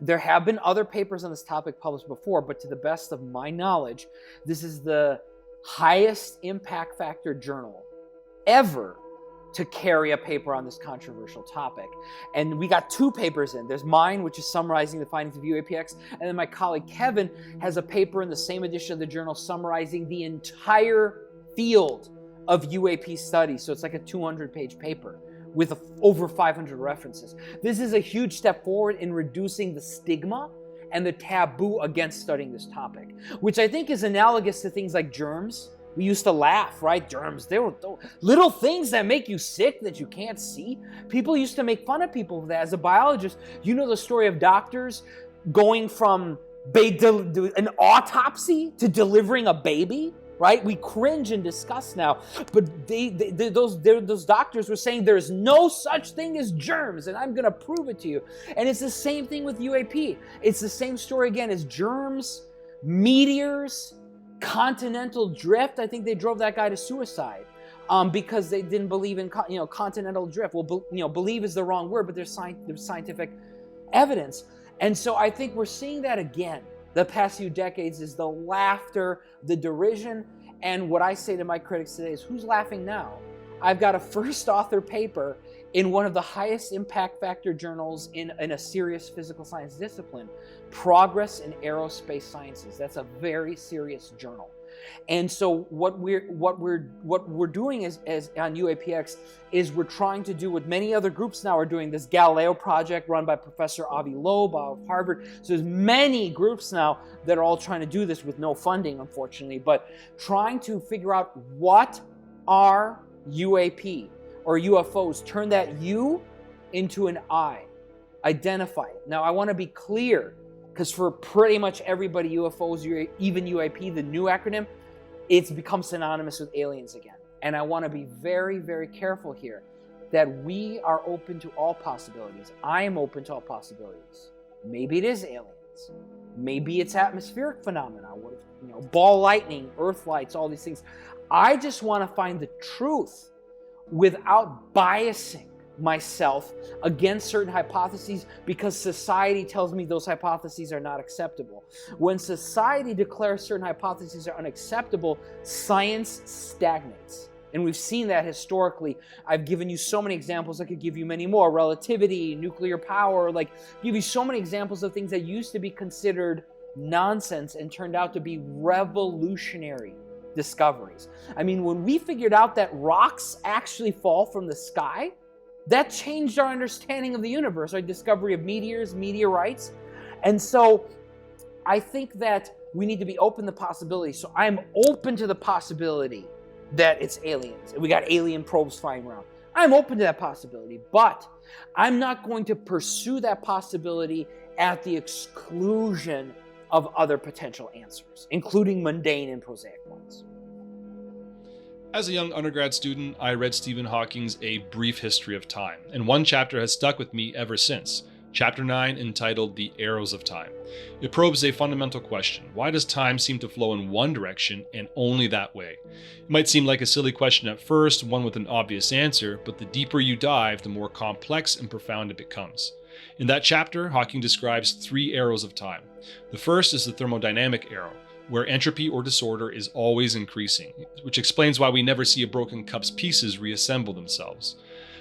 there have been other papers on this topic published before, but to the best of my knowledge, this is the highest impact factor journal ever to carry a paper on this controversial topic. And we got 2 papers in. There's mine, which is summarizing the findings of UAPx, and then my colleague Kevin has a paper in the same edition of the journal summarizing the entire field of UAP studies. So it's like a 200-page paper with over 500 references. This is a huge step forward in reducing the stigma and the taboo against studying this topic, which I think is analogous to things like germs. We used to laugh, right? Germs, they were little things that make you sick that you can't see. People used to make fun of people for that. As a biologist, you know the story of doctors going from an autopsy to delivering a baby, right? We cringe and discuss now, but those doctors were saying there's no such thing as germs, and I'm going to prove it to you. And it's the same thing with UAP. It's the same story again as germs, meteors, Continental drift. I think they drove that guy to suicide because they didn't believe in continental drift. Well, believe is the wrong word, but there's scientific evidence. And so I think we're seeing that again. The past few decades is the laughter, the derision, and what I say to my critics today is, who's laughing now? I've got a first author paper in one of the highest impact factor journals in a serious physical science discipline, Progress in Aerospace Sciences. That's a very serious journal. And so what we're doing is on UAPx is we're trying to do what many other groups now are doing, this Galileo project run by Professor Avi Loeb of Harvard. So there's many groups now that are all trying to do this with no funding, unfortunately, but trying to figure out what are UAP or UFOs. Turn that U into an I. Identify it. Now I want to be clear, because for pretty much everybody, UFOs, even UAP, the new acronym, it's become synonymous with aliens again. And I want to be very, very careful here that we are open to all possibilities. I am open to all possibilities. Maybe it is aliens. Maybe it's atmospheric phenomena. What if, ball lightning, earth lights, all these things. I just want to find the truth without biasing myself against certain hypotheses because society tells me those hypotheses are not acceptable. When society declares certain hypotheses are unacceptable, science stagnates. And we've seen that historically. I've given you so many examples. I could give you many more. Relativity, nuclear power, give you so many examples of things that used to be considered nonsense and turned out to be revolutionary discoveries. I mean, when we figured out that rocks actually fall from the sky, that changed our understanding of the universe, our discovery of meteors, meteorites. And so I think that we need to be open to possibilities. So I'm open to the possibility that it's aliens. We got alien probes flying around. I'm open to that possibility, but I'm not going to pursue that possibility at the exclusion of other potential answers, including mundane and prosaic ones. As a young undergrad student, I read Stephen Hawking's A Brief History of Time, and one chapter has stuck with me ever since. Chapter 9, entitled The Arrows of Time. It probes a fundamental question. Why does time seem to flow in one direction and only that way? It might seem like a silly question at first, one with an obvious answer, but the deeper you dive, the more complex and profound it becomes. In that chapter, Hawking describes 3 arrows of time. The first is the thermodynamic arrow, where entropy or disorder is always increasing, which explains why we never see a broken cup's pieces reassemble themselves.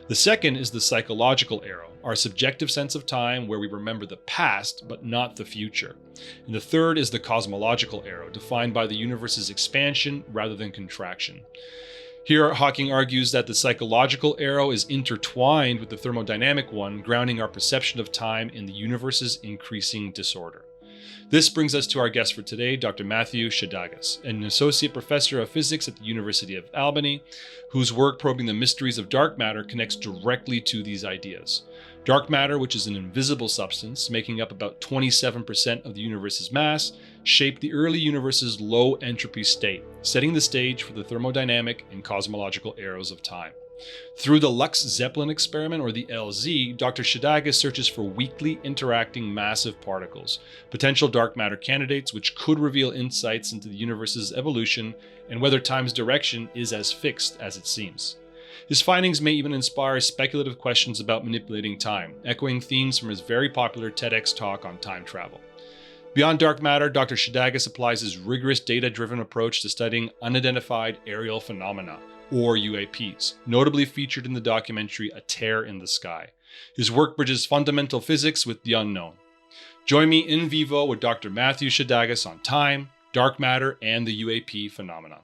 The second is the psychological arrow, our subjective sense of time where we remember the past but not the future. And the third is the cosmological arrow, defined by the universe's expansion rather than contraction. Here, Hawking argues that the psychological arrow is intertwined with the thermodynamic one, grounding our perception of time in the universe's increasing disorder. This brings us to our guest for today, Dr. Matthew Szydagis, an associate professor of physics at the University of Albany, whose work probing the mysteries of dark matter connects directly to these ideas. Dark matter, which is an invisible substance making up about 27% of the universe's mass, shaped the early universe's low entropy state, setting the stage for the thermodynamic and cosmological arrows of time. Through the Lux Zeplin experiment, or the LZ, Dr. Szydagis searches for weakly interacting massive particles, potential dark matter candidates which could reveal insights into the universe's evolution and whether time's direction is as fixed as it seems. His findings may even inspire speculative questions about manipulating time, echoing themes from his very popular TEDx talk on time travel. Beyond dark matter, Dr. Szydagis applies his rigorous data-driven approach to studying unidentified aerial phenomena, or UAPs, notably featured in the documentary A Tear in the Sky. His work bridges fundamental physics with the unknown. Join me in vivo with Dr. Matthew Szydagis on time, dark matter, and the UAP phenomenon.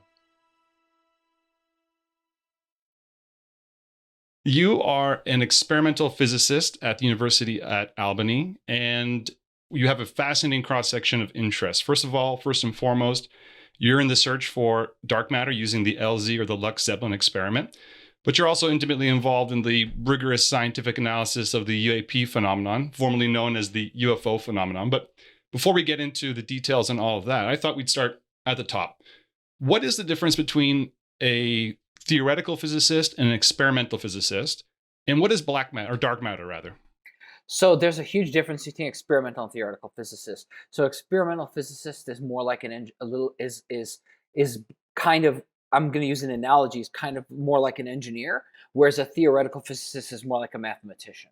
You are an experimental physicist at the University at Albany, and you have a fascinating cross-section of interests. First and foremost, you're in the search for dark matter using the LZ or the Lux Zeplin experiment, but you're also intimately involved in the rigorous scientific analysis of the UAP phenomenon, formerly known as the UFO phenomenon. But before we get into the details and all of that, I thought we'd start at the top. What is the difference between a theoretical physicist and an experimental physicist? And what is black matter, or dark matter rather? So there's a huge difference between experimental and theoretical physicists. So experimental physicist is more like is kind of, I'm going to use an analogy, is kind of more like an engineer, whereas a theoretical physicist is more like a mathematician.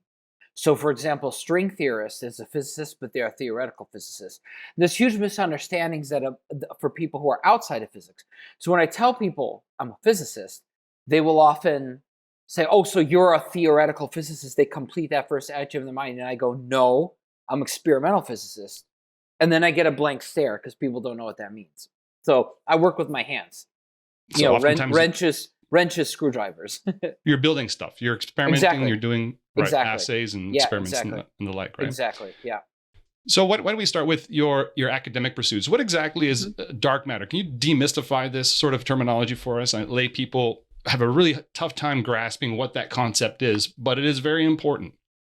So for example, string theorist is a physicist, but they are theoretical physicists. There's huge misunderstandings that for people who are outside of physics. So when I tell people I'm a physicist, they will often say, oh, so you're a theoretical physicist. They complete that first attitude in their mind. And I go, no, I'm an experimental physicist. And then I get a blank stare because people don't know what that means. So I work with my hands. So wrenches, screwdrivers. You're building stuff. You're experimenting. Exactly. You're doing assays and experiments and the like, right? Exactly, yeah. So why don't we start with your academic pursuits? What exactly is dark matter? Can you demystify this sort of terminology for us? Lay people have a really tough time grasping what that concept is, but it is very important.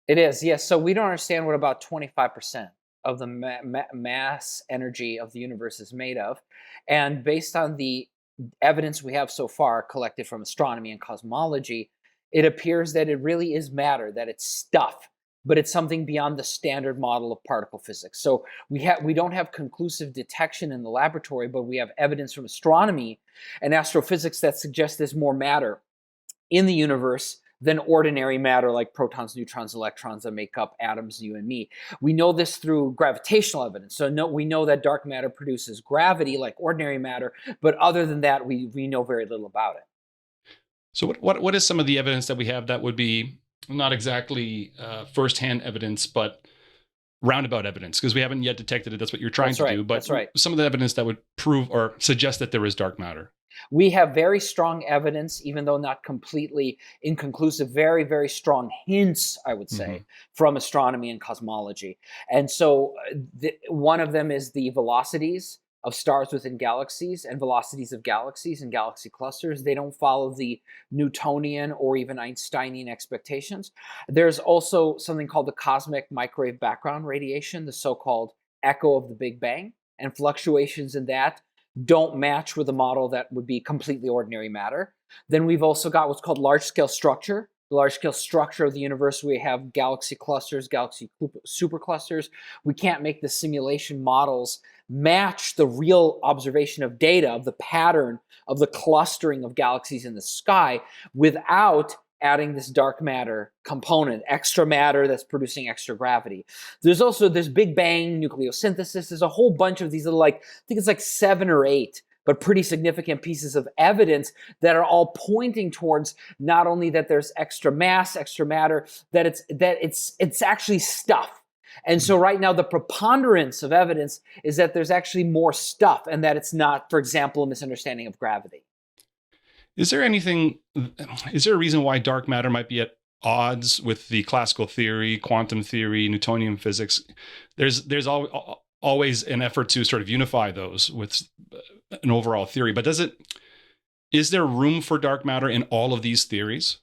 It is, yes. So we don't understand what about 25% of the mass energy of the universe is made of. And based on the evidence we have so far collected from astronomy and cosmology, it appears that it really is matter, that it's stuff, but it's something beyond the standard model of particle physics. So we don't have conclusive detection in the laboratory, but we have evidence from astronomy and astrophysics that suggests there's more matter in the universe than ordinary matter like protons, neutrons, electrons that make up atoms, you and me. We know this through gravitational evidence. So we know that dark matter produces gravity like ordinary matter, but other than that, we know very little about it. So what is some of the evidence that we have that would be not exactly firsthand evidence, but roundabout evidence? Because we haven't yet detected it. That's what you're trying to do. But that's right. Some of the evidence that would prove or suggest that there is dark matter. We have very strong evidence, even though not completely inconclusive, very, very strong hints, I would say, from astronomy and cosmology. And so one of them is the velocities of stars within galaxies and velocities of galaxies and galaxy clusters. They don't follow the Newtonian or even Einsteinian expectations. There's also something called the cosmic microwave background radiation, the so-called echo of the Big Bang, and fluctuations in that don't match with a model that would be completely ordinary matter. Then we've also got what's called large-scale structure. The large-scale structure of the universe, we have galaxy clusters, galaxy superclusters. We can't make the simulation models match the real observation of data, of the pattern of the clustering of galaxies in the sky, without adding this dark matter component, extra matter that's producing extra gravity. There's also this Big Bang nucleosynthesis. There's a whole bunch of these little, I think it's like 7 or 8, but pretty significant pieces of evidence that are all pointing towards not only that there's extra mass, extra matter, that it's actually stuff. And so right now the preponderance of evidence is that there's actually more stuff and that it's not, for example, a misunderstanding of gravity. Is there a reason why dark matter might be at odds with the classical theory, quantum theory, Newtonian physics? There's always an effort to sort of unify those with an overall theory, but is there room for dark matter in all of these theories?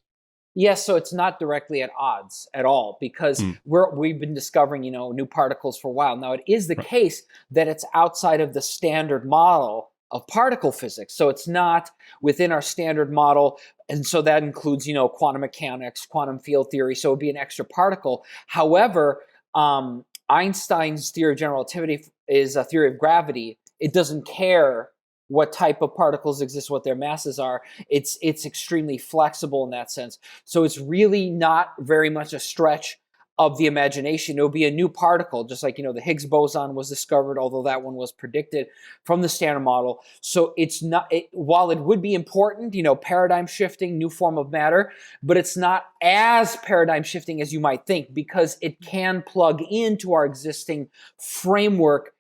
Yes, so it's not directly at odds at all, because we've been discovering, new particles for a while. Now, it is the case that it's outside of the standard model of particle physics. So it's not within our standard model. And so that includes, quantum mechanics, quantum field theory. So it would be an extra particle. However, Einstein's theory of general relativity is a theory of gravity. It doesn't care what type of particles exist, what their masses are. It's extremely flexible in that sense. So it's really not very much a stretch of the imagination. It will be a new particle, just like, the Higgs boson was discovered, although that one was predicted from the Standard Model. So it's not, while it would be important, paradigm shifting, new form of matter, but it's not as paradigm shifting as you might think, because it can plug into our existing framework,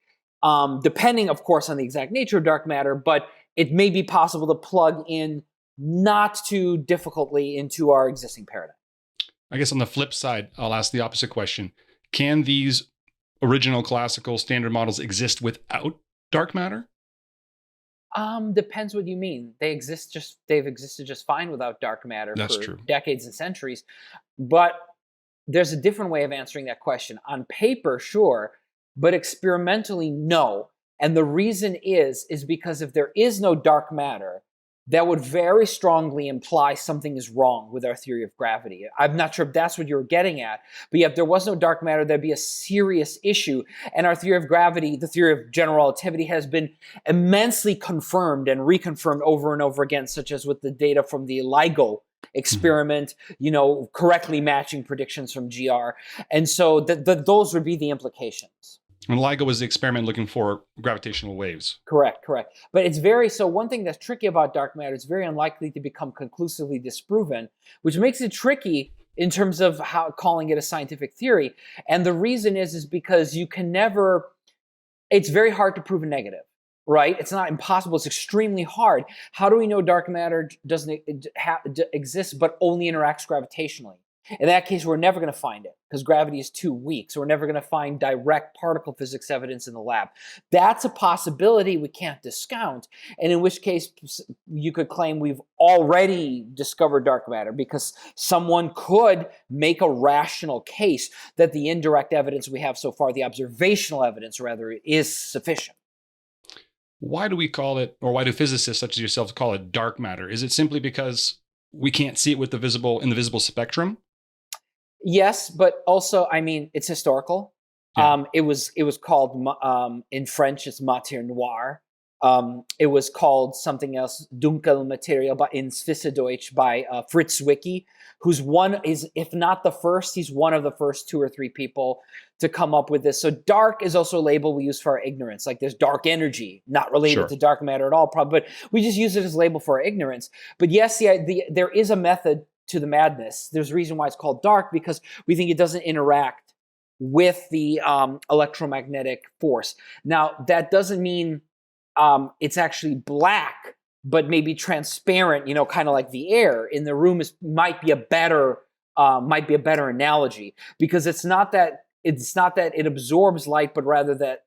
depending, of course, on the exact nature of dark matter, but it may be possible to plug in not too difficultly into our existing paradigm. I guess on the flip side, I'll ask the opposite question. Can these original classical standard models exist without dark matter? Depends what you mean. They've existed just fine without dark matter for decades and centuries. But there's a different way of answering that question. On paper, sure, but experimentally, no. And the reason is because if there is no dark matter, that would very strongly imply something is wrong with our theory of gravity. I'm not sure if that's what you were getting at, but yeah, if there was no dark matter, that'd be a serious issue. And our theory of gravity, the theory of general relativity, has been immensely confirmed and reconfirmed over and over again, such as with the data from the LIGO experiment, correctly matching predictions from GR. And so those would be the implications. And LIGO was the experiment looking for gravitational waves. Correct. But so one thing that's tricky about dark matter, it's very unlikely to become conclusively disproven, which makes it tricky in terms of how calling it a scientific theory. And the reason is because it's very hard to prove a negative, right? It's not impossible, it's extremely hard. How do we know dark matter doesn't exist but only interacts gravitationally? In that case, we're never going to find it because gravity is too weak. So we're never going to find direct particle physics evidence in the lab. That's a possibility we can't discount. And in which case, you could claim we've already discovered dark matter because someone could make a rational case that the indirect evidence we have so far, the observational evidence rather, is sufficient. Why do we call it, or why do physicists such as yourselves call it dark matter? Is it simply because we can't see it in the visible spectrum? Yes, but also, it's historical. Yeah. It was called, in French, it's matière noire. It was called something else, Dunkel Material, in Schweizerdeutsch by Fritz Zwicky, if not the first, he's one of the first 2 or 3 people to come up with this. So dark is also a label we use for our ignorance. Like there's dark energy, not related to dark matter at all, probably, but we just use it as a label for our ignorance. But yes, there is a method to the madness. There's a reason why it's called dark, because we think it doesn't interact with the electromagnetic force. Now, that doesn't mean it's actually black, but maybe transparent, kind of like the air in the room might be a better analogy, because it's not that it absorbs light, but rather that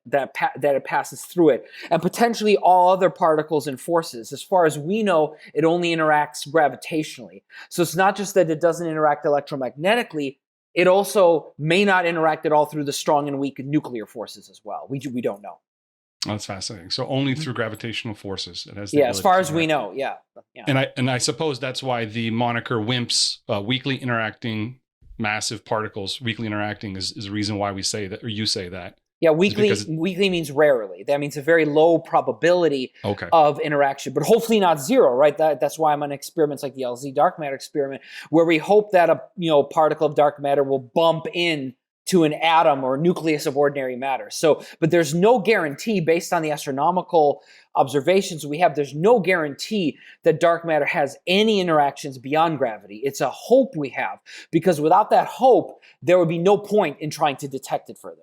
it passes through it, and potentially all other particles and forces. As far as we know, it only interacts gravitationally. So it's not just that it doesn't interact electromagnetically; it also may not interact at all through the strong and weak nuclear forces as well. We don't know. Oh, that's fascinating. So only through gravitational forces it has. As far as we know, yeah. And I suppose that's why the moniker WIMPs, weakly interacting massive particles, weakly interacting, is the reason why we say that, or you say that. Yeah, weakly means rarely. That means a very low probability of interaction, but hopefully not zero, right? That's why I'm on experiments like the LZ dark matter experiment, where we hope that a particle of dark matter will bump in to an atom or nucleus of ordinary matter. So, but there's no guarantee based on the astronomical observations we have, there's no guarantee that dark matter has any interactions beyond gravity. It's a hope we have, because without that hope, there would be no point in trying to detect it further.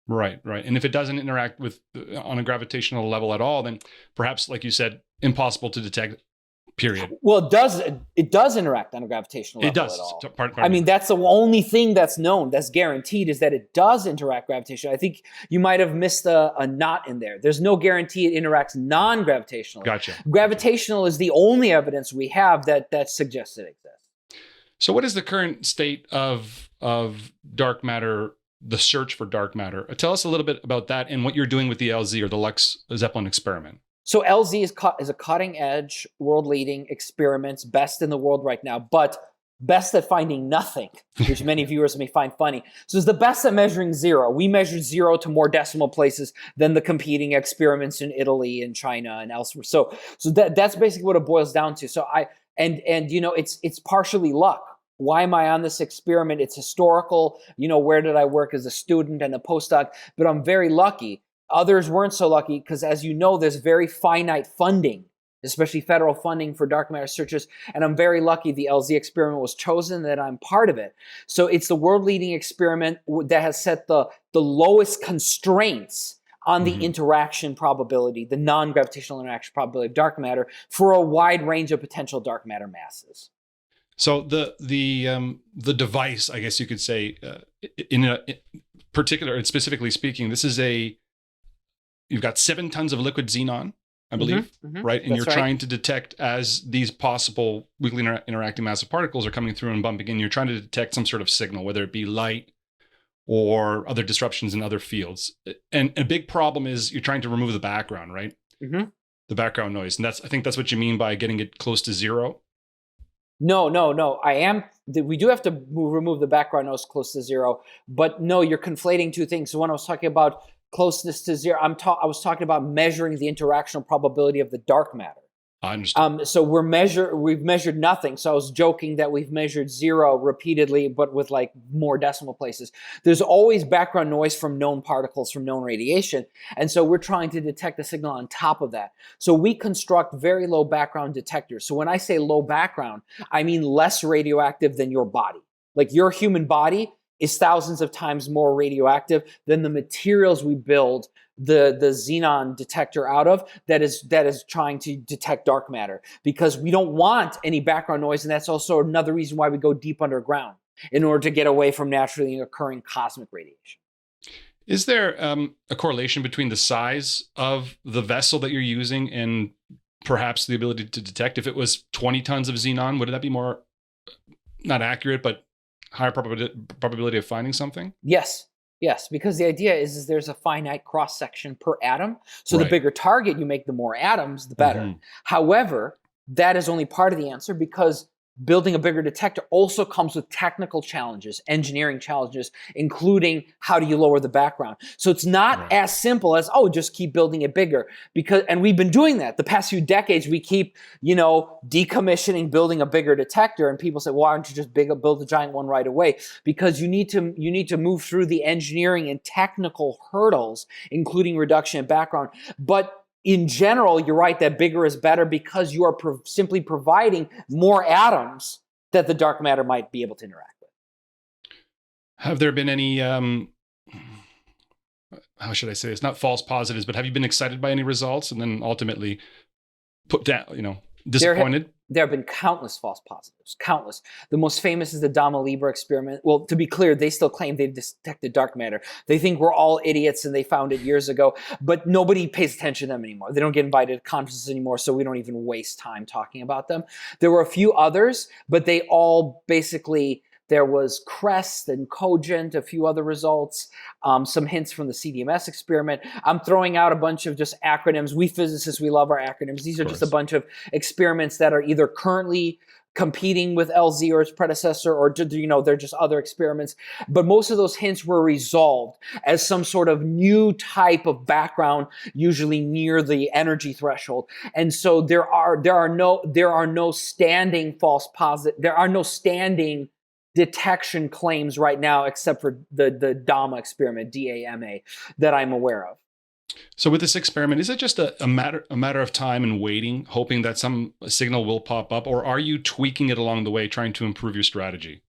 Right. And if it doesn't interact on a gravitational level at all, then perhaps, like you said, impossible to detect. Period. Well, it does interact on a gravitational level. It does. At all. Pardon me. That's the only thing that's known, that's guaranteed, is that it does interact gravitationally. I think you might have missed a knot in there. There's no guarantee it interacts non-gravitationally. Gotcha. Gravitational is the only evidence we have that suggests it exists. So what is the current state of dark matter, the search for dark matter? Tell us a little bit about that and what you're doing with the LZ, or the Lux Zeplin experiment. So LZ is a cutting-edge, world-leading experiment, best in the world right now. But best at finding nothing, which many viewers may find funny. So it's the best at measuring zero. We measured zero to more decimal places than the competing experiments in Italy and China and elsewhere. So that's basically what it boils down to. So it's partially luck. Why am I on this experiment? It's historical. Where did I work as a student and a postdoc? But I'm very lucky. Others weren't so lucky because, as you know, there's very finite funding, especially federal funding for dark matter searches. And I'm very lucky the LZ experiment was chosen, that I'm part of it. So it's the world-leading experiment that has set the lowest constraints on the interaction probability, the non-gravitational interaction probability of dark matter for a wide range of potential dark matter masses. So the device, I guess you could say, in particular and specifically speaking, this is you've got 7 tons of liquid xenon, I believe, right? And you're trying to detect, as these possible weakly interacting massive particles are coming through and bumping in, you're trying to detect some sort of signal, whether it be light or other disruptions in other fields. And a big problem is you're trying to remove the background, right? The background noise. And I think that's what you mean by getting it close to zero. No. We do have to remove the background noise close to zero, but no, you're conflating two things. So when I was talking about closeness to zero, I was talking about measuring the interactional probability of the dark matter. I understand. So we've measured nothing. So I was joking that we've measured zero repeatedly, but with like more decimal places. There's always background noise from known particles, from known radiation. And so we're trying to detect a signal on top of that. So we construct very low background detectors. So when I say low background, I mean less radioactive than your body. Like your human body is thousands of times more radioactive than the materials we build the xenon detector out of, that is trying to detect dark matter, because we don't want any background noise. And that's also another reason why we go deep underground, in order to get away from naturally occurring cosmic radiation. Is there a correlation between the size of the vessel that you're using and perhaps the ability to detect? If it was 20 tons of xenon, would that be more, not accurate, but higher probability of finding something? Yes, because the idea is there's a finite cross-section per atom. So the bigger target you make, the more atoms, the better. However, that is only part of the answer, because building a bigger detector also comes with technical challenges, engineering challenges, including how do you lower the background. So it's not as simple as, just keep building it bigger. And we've been doing that the past few decades. We keep, decommissioning, building a bigger detector, and people say, well, why don't you just build a giant one right away? Because you need to move through the engineering and technical hurdles, including reduction in background. But in general, you're right that bigger is better, because you are simply providing more atoms that the dark matter might be able to interact with. Have there been any, how should I say this, not false positives, but have you been excited by any results and then ultimately put down, disappointed? There have been countless false positives, countless. The most famous is the Dama Libre experiment. Well, to be clear, they still claim they've detected dark matter. They think we're all idiots and they found it years ago, but nobody pays attention to them anymore. They don't get invited to conferences anymore, so we don't even waste time talking about them. There were a few others, but they all basically, there was CREST and Cogent, a few other results, some hints from the CDMS experiment. I'm throwing out a bunch of just acronyms. We physicists, we love our acronyms. These are just a bunch of experiments that are either currently competing with LZ or its predecessor, or they're just other experiments. But most of those hints were resolved as some sort of new type of background, usually near the energy threshold. And so there are no standing false positive. There are no standing detection claims right now, except for the DAMA experiment, DAMA, that I'm aware of. So with this experiment, is it just a matter of time and waiting, hoping that some signal will pop up, or are you tweaking it along the way, trying to improve your strategy?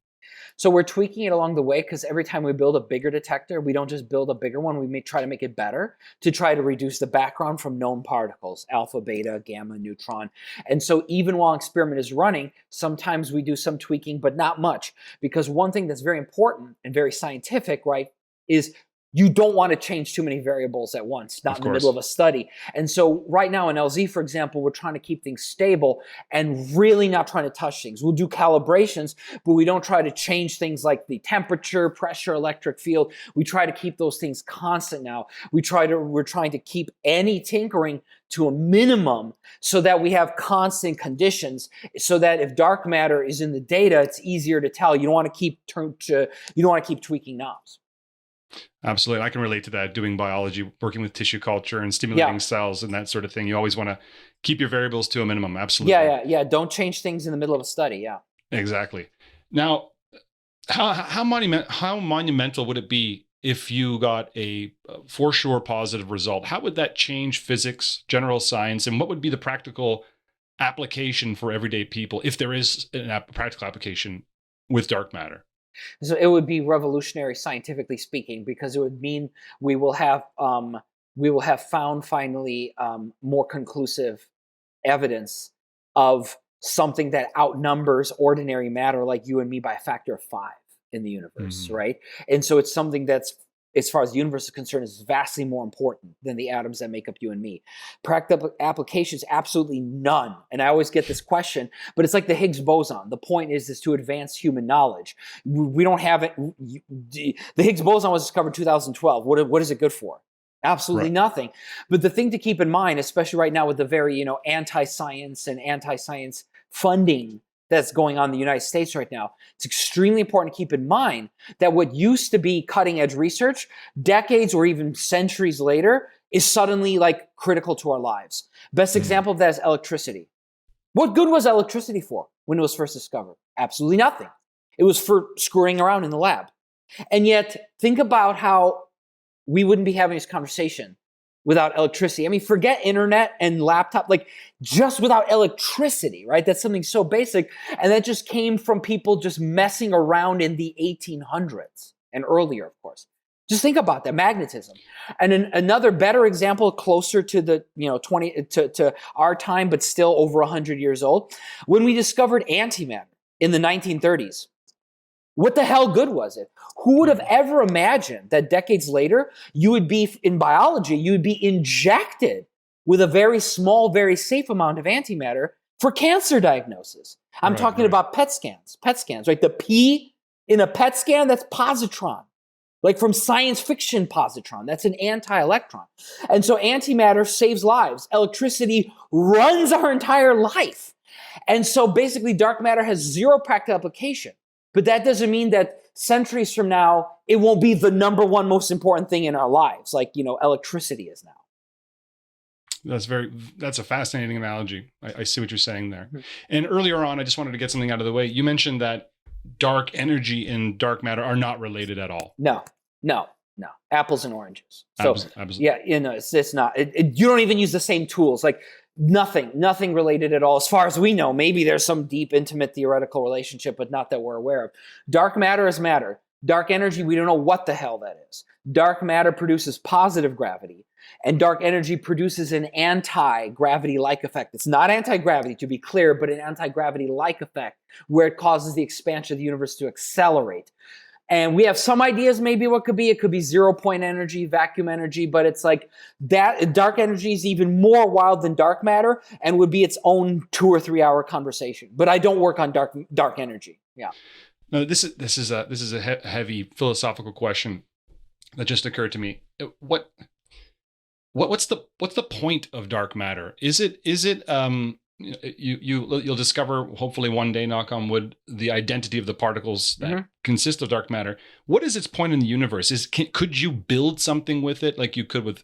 So we're tweaking it along the way, because every time we build a bigger detector, we don't just build a bigger one, we may try to make it better, to try to reduce the background from known particles, alpha, beta, gamma, neutron. And so even while an experiment is running, sometimes we do some tweaking, but not much. Because one thing that's very important and very scientific, right, is you don't want to change too many variables at once, not in the middle of a study. And so right now in LZ, for example, we're trying to keep things stable and really not trying to touch things. We'll do calibrations, but we don't try to change things like the temperature, pressure, electric field. We try to keep those things constant now. We're trying to keep any tinkering to a minimum so that we have constant conditions, so that if dark matter is in the data, it's easier to tell. You don't want to keep tweaking knobs. Absolutely. I can relate to that, doing biology, working with tissue culture and stimulating cells and that sort of thing. You always want to keep your variables to a minimum. Absolutely. Yeah. Don't change things in the middle of a study. Yeah. Exactly. Now, how monumental would it be if you got a for sure positive result? How would that change physics, general science, and what would be the practical application for everyday people, if there is a practical application with dark matter? So it would be revolutionary, scientifically speaking, because it would mean we will have found finally more conclusive evidence of something that outnumbers ordinary matter like you and me by a factor of 5 in the universe, right? And so it's something that's, as far as the universe is concerned, is vastly more important than the atoms that make up you and me. Practical applications, absolutely none. And I always get this question, but it's like the Higgs boson. The point is to advance human knowledge. We don't have it. The Higgs boson was discovered in 2012. What is it good for? Absolutely nothing. But the thing to keep in mind, especially right now with the very anti-science and anti-science funding that's going on in the United States right now, it's extremely important to keep in mind that what used to be cutting edge research decades or even centuries later is suddenly like critical to our lives. Best example of that is electricity. What good was electricity for when it was first discovered? Absolutely nothing. It was for screwing around in the lab. And yet, think about how we wouldn't be having this conversation without electricity. I mean, forget internet and laptop, like just without electricity, right? That's something so basic. And that just came from people just messing around in the 1800s and earlier, of course. Just think about that, magnetism. And another better example, closer to the to our time, but still over 100 years old, when we discovered antimatter in the 1930s. What the hell good was it? Who would have ever imagined that decades later, you would be, in biology, you would be injected with a very small, very safe amount of antimatter for cancer diagnosis? I'm talking about PET scans, right? The P in a PET scan, that's positron. Like from science fiction positron, that's an anti-electron. And so antimatter saves lives. Electricity runs our entire life. And so basically dark matter has zero practical application. But that doesn't mean that centuries from now, it won't be the number one most important thing in our lives, like, electricity is now. That's a fascinating analogy. I see what you're saying there. And earlier on, I just wanted to get something out of the way. You mentioned that dark energy and dark matter are not related at all. No. Apples and oranges. So Absolutely. yeah, it's not. You don't even use the same tools. Like nothing related at all. As far as we know, maybe there's some deep, intimate theoretical relationship, but not that we're aware of. Dark matter is matter. Dark energy, we don't know what the hell that is. Dark matter produces positive gravity, and dark energy produces an anti-gravity-like effect. It's not anti-gravity, to be clear, but an anti-gravity-like effect where it causes the expansion of the universe to accelerate. And we have some ideas maybe what could be. It could be 0-point energy, vacuum energy, but it's like that. Dark energy is even more wild than dark matter and would be its own 2 or 3 hour conversation. But I don't work on dark energy. Yeah. No, this is a heavy philosophical question that just occurred to me. What's the point of dark matter? Is it you'll discover, hopefully one day, knock on wood, the identity of the particles that consist of dark matter. What is its point in the universe? Could you build something with it like you could with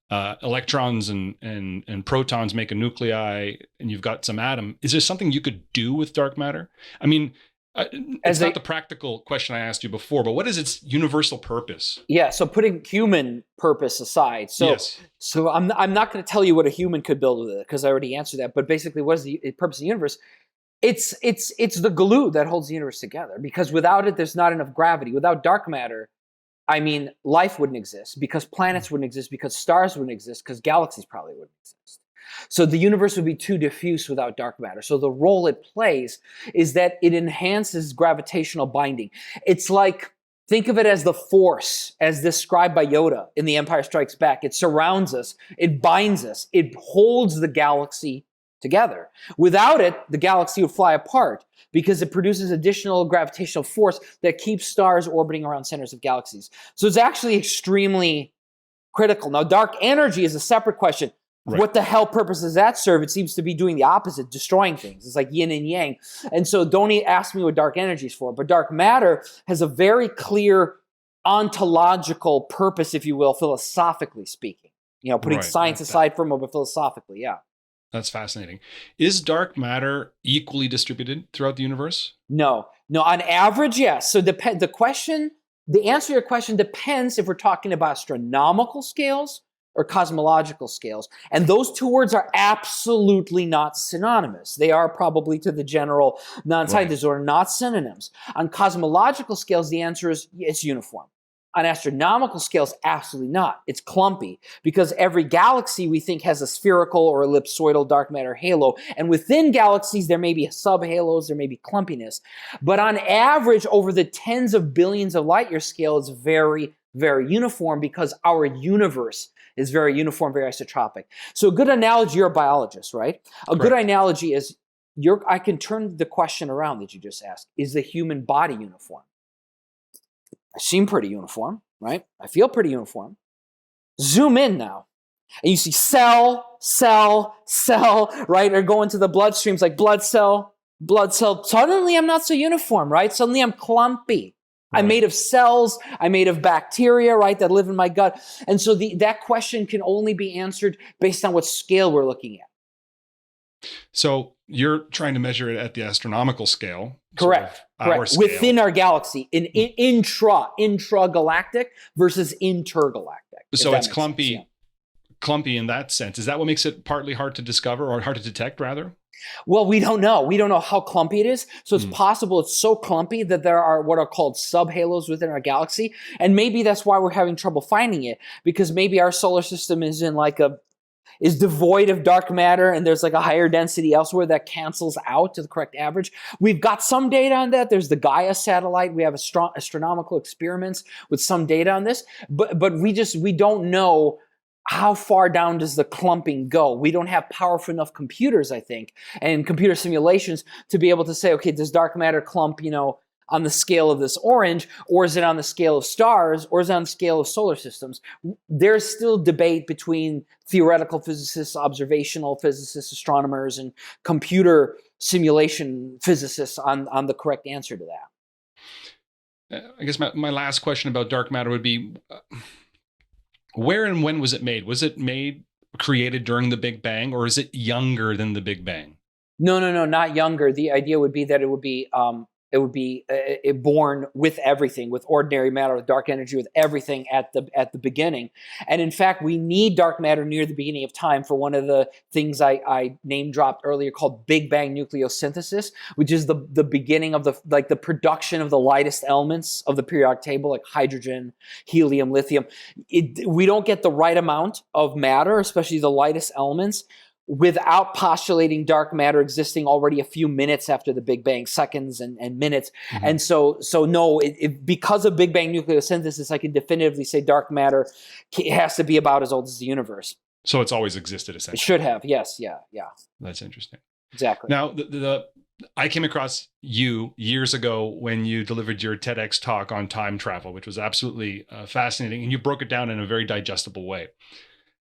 electrons and protons, make a nuclei, and you've got some atom? Is there something you could do with dark matter? I mean, it's not the practical question I asked you before, but what is its universal purpose? Yeah, so putting human purpose aside, so I'm not going to tell you what a human could build with it because I already answered that. But basically, what is the purpose of the universe? It's the glue that holds the universe together. Because without it, there's not enough gravity. Without dark matter, I mean, life wouldn't exist. Because planets wouldn't exist. Because stars wouldn't exist. Because galaxies probably wouldn't exist. So the universe would be too diffuse without dark matter. So the role it plays is that it enhances gravitational binding. It's like Think of it as the Force, as described by Yoda in The Empire Strikes Back. It surrounds us. It binds us. It holds the galaxy together. Without it, the galaxy would fly apart because it produces additional gravitational force that keeps stars orbiting around centers of galaxies. So it's actually extremely critical. Now, dark energy is a separate question. Right. What the hell purpose does that serve? It seems to be doing the opposite, destroying things. It's like yin and yang. And so don't ask me what dark energy is for. But dark matter has a very clear ontological purpose, if you will, philosophically speaking. Putting science aside for a moment, philosophically, yeah. That's fascinating. Is dark matter equally distributed throughout the universe? No. On average, yes. So the answer to your question depends if we're talking about astronomical scales or cosmological scales. And those two words are absolutely not synonymous. They are probably to the general non-scientists or not synonyms. On cosmological scales, the answer is it's uniform. On astronomical scales, absolutely not. It's clumpy because every galaxy we think has a spherical or ellipsoidal dark matter halo. And within galaxies, there may be subhalos, there may be clumpiness. But on average, over the tens of billions of light year scale, it's very, very uniform because our universe is very uniform, very isotropic. So a good analogy, you're a biologist, right? A good analogy is, I can turn the question around that you just asked. Is the human body uniform? I seem pretty uniform, right? I feel pretty uniform. Zoom in now. And you see cell, right? Or go into the bloodstreams like blood cell. Suddenly I'm not so uniform, right? Suddenly I'm clumpy. I'm made of cells. I'm made of bacteria, right, that live in my gut. And so that question can only be answered based on what scale we're looking at. So you're trying to measure it at the astronomical scale. Correct. Our scale. Within our galaxy, in intragalactic versus intergalactic. So it's clumpy in that sense. Is that what makes it partly hard to discover or hard to detect, rather? Well, we don't know. We don't know how clumpy it is. So it's possible it's so clumpy that there are what are called subhalos within our galaxy. And maybe that's why we're having trouble finding it, because maybe our solar system is is devoid of dark matter and there's like a higher density elsewhere that cancels out to the correct average. We've got some data on that. There's the Gaia satellite. We have astronomical experiments with some data on this, but we don't know how far down does the clumping go. We don't have powerful enough computers, I think, and computer simulations to be able to say, okay, does dark matter clump, on the scale of this orange, or is it on the scale of stars, or is it on the scale of solar systems? There's still debate between theoretical physicists, observational physicists, astronomers, and computer simulation physicists on the correct answer to that. I guess my last question about dark matter would be, where and when was it made? Was it created during the Big Bang, or is it younger than the Big Bang? No, not younger. The idea would be that it would be born with everything, with ordinary matter, with dark energy, with everything at the beginning. And in fact, we need dark matter near the beginning of time for one of the things I name dropped earlier called Big Bang nucleosynthesis, which is the beginning of the production of the lightest elements of the periodic table, like hydrogen, helium, lithium. We don't get the right amount of matter, especially the lightest elements, without postulating dark matter existing already a few minutes after the Big Bang, seconds and minutes. Mm-hmm. And so no, because of Big Bang nucleosynthesis, I can definitively say dark matter has to be about as old as the universe. So it's always existed, essentially. It should have, yes, yeah. That's interesting. Exactly. Now, I came across you years ago when you delivered your TEDx talk on time travel, which was absolutely fascinating, and you broke it down in a very digestible way.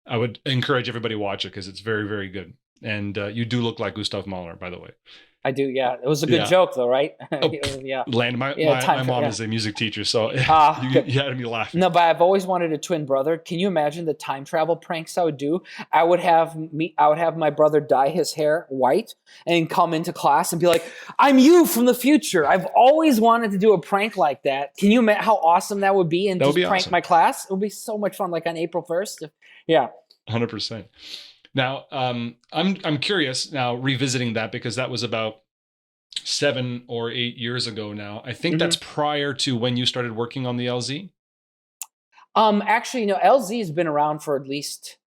I would encourage everybody to watch it because it's very, very good. And you do look like Gustav Mahler, by the way. I do, yeah. It was a good joke, though, right? Yeah. My mom is a music teacher, so you had me laughing. No, but I've always wanted a twin brother. Can you imagine the time travel pranks I would do? I would have my brother dye his hair white and come into class and be like, "I'm you from the future." I've always wanted to do a prank like that. Can you imagine how awesome that would be? And just prank awesome. My class? It would be so much fun, like on April 1st. Yeah. 100%. Now, I'm curious now revisiting that because that was about 7 or 8 years ago now. I think that's prior to when you started working on the LZ. Actually, LZ has been around for at least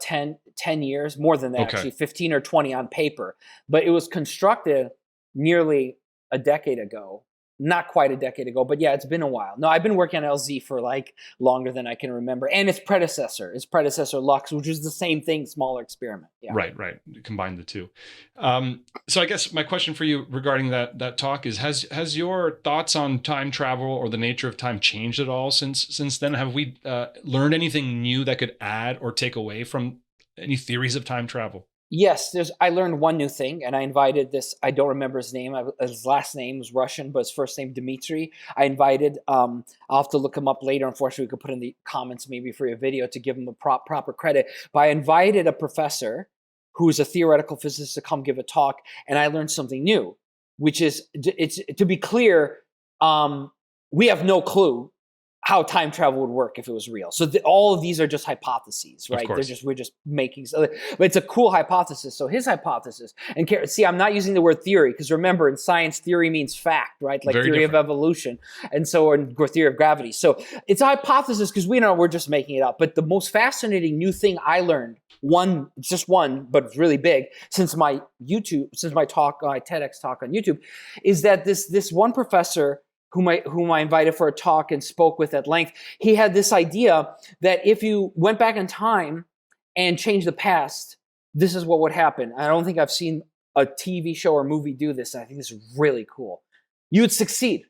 10 years, more than that, actually 15 or 20 on paper. But it was constructed nearly a decade ago. not quite a decade ago, but yeah, it's been a while. No, I've been working on LZ for like longer than I can remember. And its predecessor Lux, which was the same thing, smaller experiment. Yeah. Right. Combine the two. So I guess my question for you regarding that talk is, has your thoughts on time travel or the nature of time changed at all since then? Have we learned anything new that could add or take away from any theories of time travel? Yes, I learned one new thing, and I invited this. I don't remember his name. His last name was Russian, but his first name Dmitry. I invited. I'll have to look him up later. Unfortunately, we could put in the comments maybe for your video to give him a proper credit. But I invited a professor who's a theoretical physicist to come give a talk, and I learned something new, which is it's to be clear. We have no clue how time travel would work if it was real. So all of these are just hypotheses, right? We're just making, but it's a cool hypothesis. So his hypothesis, and see, I'm not using the word theory because remember in science, theory means fact, right? Like theory of evolution, and so or theory of gravity. So it's a hypothesis because we know we're just making it up. But the most fascinating new thing I learned, just one, but it's really big since my talk, my TEDx talk on YouTube, is that this one professor whom I invited for a talk and spoke with at length, he had this idea that if you went back in time and changed the past, this is what would happen. I don't think I've seen a TV show or movie do this, and I think this is really cool. You would succeed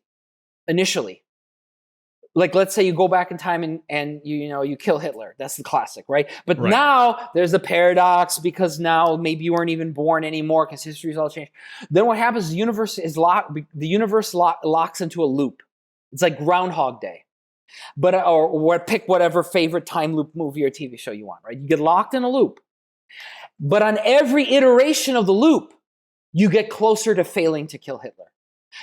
initially. Like, let's say you go back in time and you kill Hitler. That's the classic, right? But now there's a paradox because now maybe you weren't even born anymore because history's all changed. Then what happens is the universe locks into a loop. It's like Groundhog Day. But or pick whatever favorite time loop movie or TV show you want, right? You get locked in a loop. But on every iteration of the loop, you get closer to failing to kill Hitler.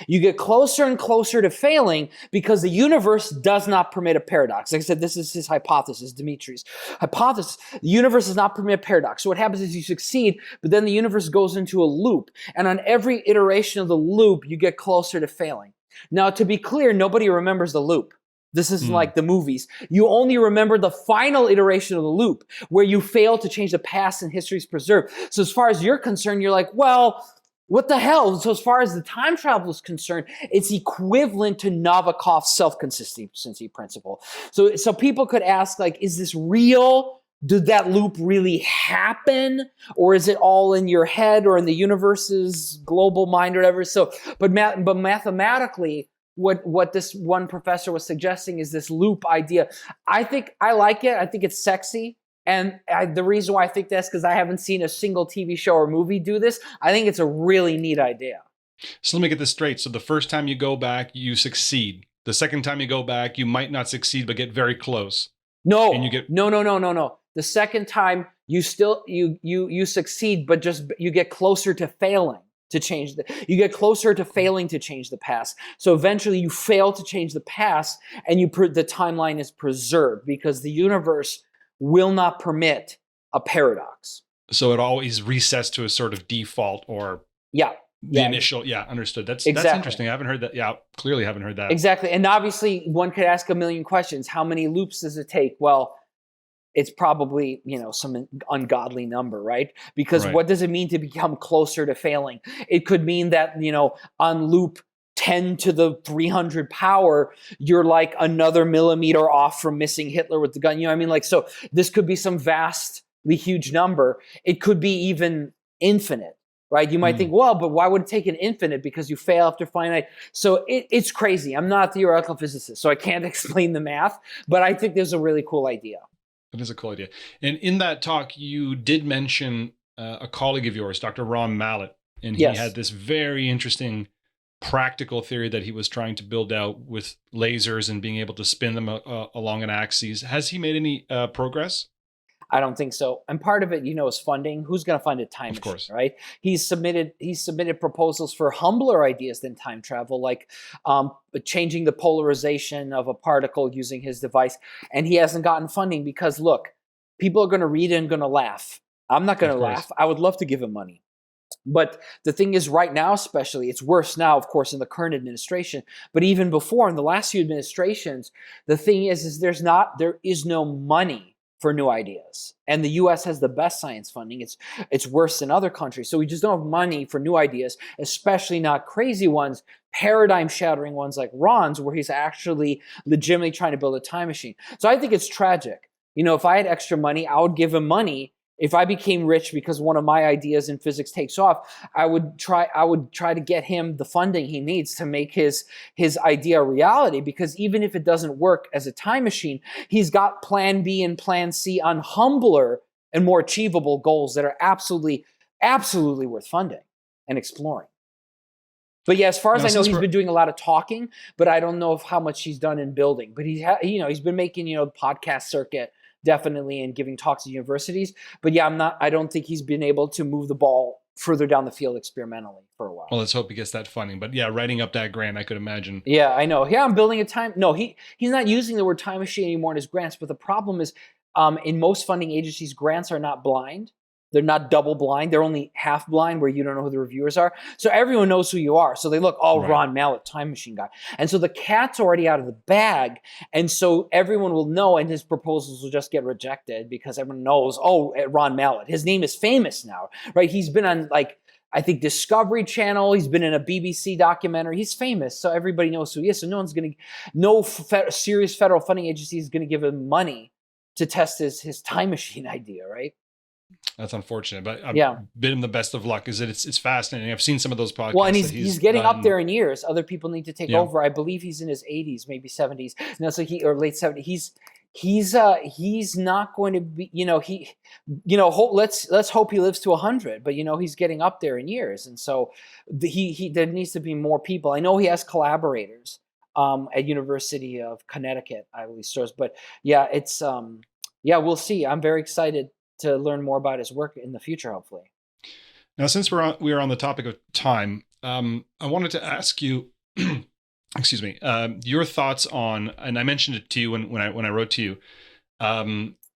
You get closer and closer to failing because the universe does not permit a paradox. Like I said, this is his hypothesis, Dimitri's hypothesis. The universe does not permit a paradox. So what happens is you succeed, but then the universe goes into a loop. And on every iteration of the loop, you get closer to failing. Now, to be clear, nobody remembers the loop. This isn't like the movies. You only remember the final iteration of the loop where you fail to change the past and history is preserved. So as far as you're concerned, you're like, well, what the hell? So as far as the time travel is concerned, it's equivalent to Novikov's self-consistency principle. So people could ask, like, is this real? Did that loop really happen? Or is it all in your head or in the universe's global mind or whatever? So, but mathematically, what this one professor was suggesting is this loop idea. I think I like it. I think it's sexy. And the reason why I think that's because I haven't seen a single TV show or movie do this. I think it's a really neat idea. So let me get this straight. So the first time you go back, you succeed. The second time you go back, you might not succeed, but get very close. No, and you get... no. The second time you succeed, but just you get closer to failing to change you get closer to failing to change the past. So eventually you fail to change the past, and the timeline is preserved because the universe will not permit a paradox. So it always resets to a sort of default or initial. Yeah, understood. That's interesting. I haven't heard that. Yeah, clearly haven't heard that. Exactly. And obviously one could ask a million questions. How many loops does it take? Well, it's probably, some ungodly number, right? Because what does it mean to become closer to failing? It could mean that, on loop 10 to the 300 power, you're like another millimeter off from missing Hitler with the gun. You know what I mean? Like, so this could be some vastly huge number. It could be even infinite, right? You might think, well, but why would it take an infinite? Because you fail after finite. So it's crazy. I'm not a theoretical physicist, so I can't explain the math, but I think there's a really cool idea. It is a cool idea. And in that talk, you did mention a colleague of yours, Dr. Ron Mallet, and he had this very interesting practical theory that he was trying to build out with lasers and being able to spin them along an axis. Has he made any progress? I don't think so. And part of it, is funding. Who's going to fund a time machine, right? He's submitted proposals for humbler ideas than time travel, like changing the polarization of a particle using his device. And he hasn't gotten funding because, look, people are going to read it and going to laugh. I'm not going to laugh. I would love to give him money. But the thing is, right now especially, it's worse now, of course, in the current administration. But even before, in the last few administrations, the thing is there is no money for new ideas. And the US has the best science funding. It's worse than other countries. So we just don't have money for new ideas, especially not crazy ones, paradigm shattering ones like Ron's, where he's actually legitimately trying to build a time machine. So I think it's tragic. If I had extra money, I would give him money. If I became rich because one of my ideas in physics takes off, I would try to get him the funding he needs to make his idea a reality, because even if it doesn't work as a time machine, he's got plan B and plan C on humbler and more achievable goals that are absolutely worth funding and exploring. But yeah, as far as I know, he's been doing a lot of talking, but I don't know how much he's done in building. But he's been making, the podcast circuit, definitely, and giving talks at universities. But yeah, I don't think he's been able to move the ball further down the field experimentally for a while. Well, let's hope he gets that funding. But yeah, writing up that grant, I could imagine. Yeah, I know. Yeah, I'm building a time. No, he's not using the word time machine anymore in his grants. But the problem is, in most funding agencies, grants are not blind. They're not double blind. They're only half blind, where you don't know who the reviewers are. So everyone knows who you are. So they look, right. Ron Mallet, time machine guy. And so the cat's already out of the bag. And so everyone will know, and his proposals will just get rejected because everyone knows, Ron Mallet. His name is famous now, right? He's been on, I think, Discovery Channel. He's been in a BBC documentary. He's famous. So everybody knows who he is. So no serious federal funding agency is going to give him money to test his time machine idea, right? That's unfortunate, but I bid him the best of luck. It's fascinating. I've seen some of those podcasts. Well, and he's getting up there in years. Other people need to take over. I believe he's in his 80s, maybe 70s. No, so or late 70s. He's not going to be. Let's hope he lives to 100. But he's getting up there in years, and so there needs to be more people. I know he has collaborators at University of Connecticut, I believe, stores. But yeah, it's we'll see. I'm very excited to learn more about his work in the future, hopefully. Now, since we are on the topic of time, I wanted to ask you, excuse me, your thoughts on, and I mentioned it to you when I wrote to you,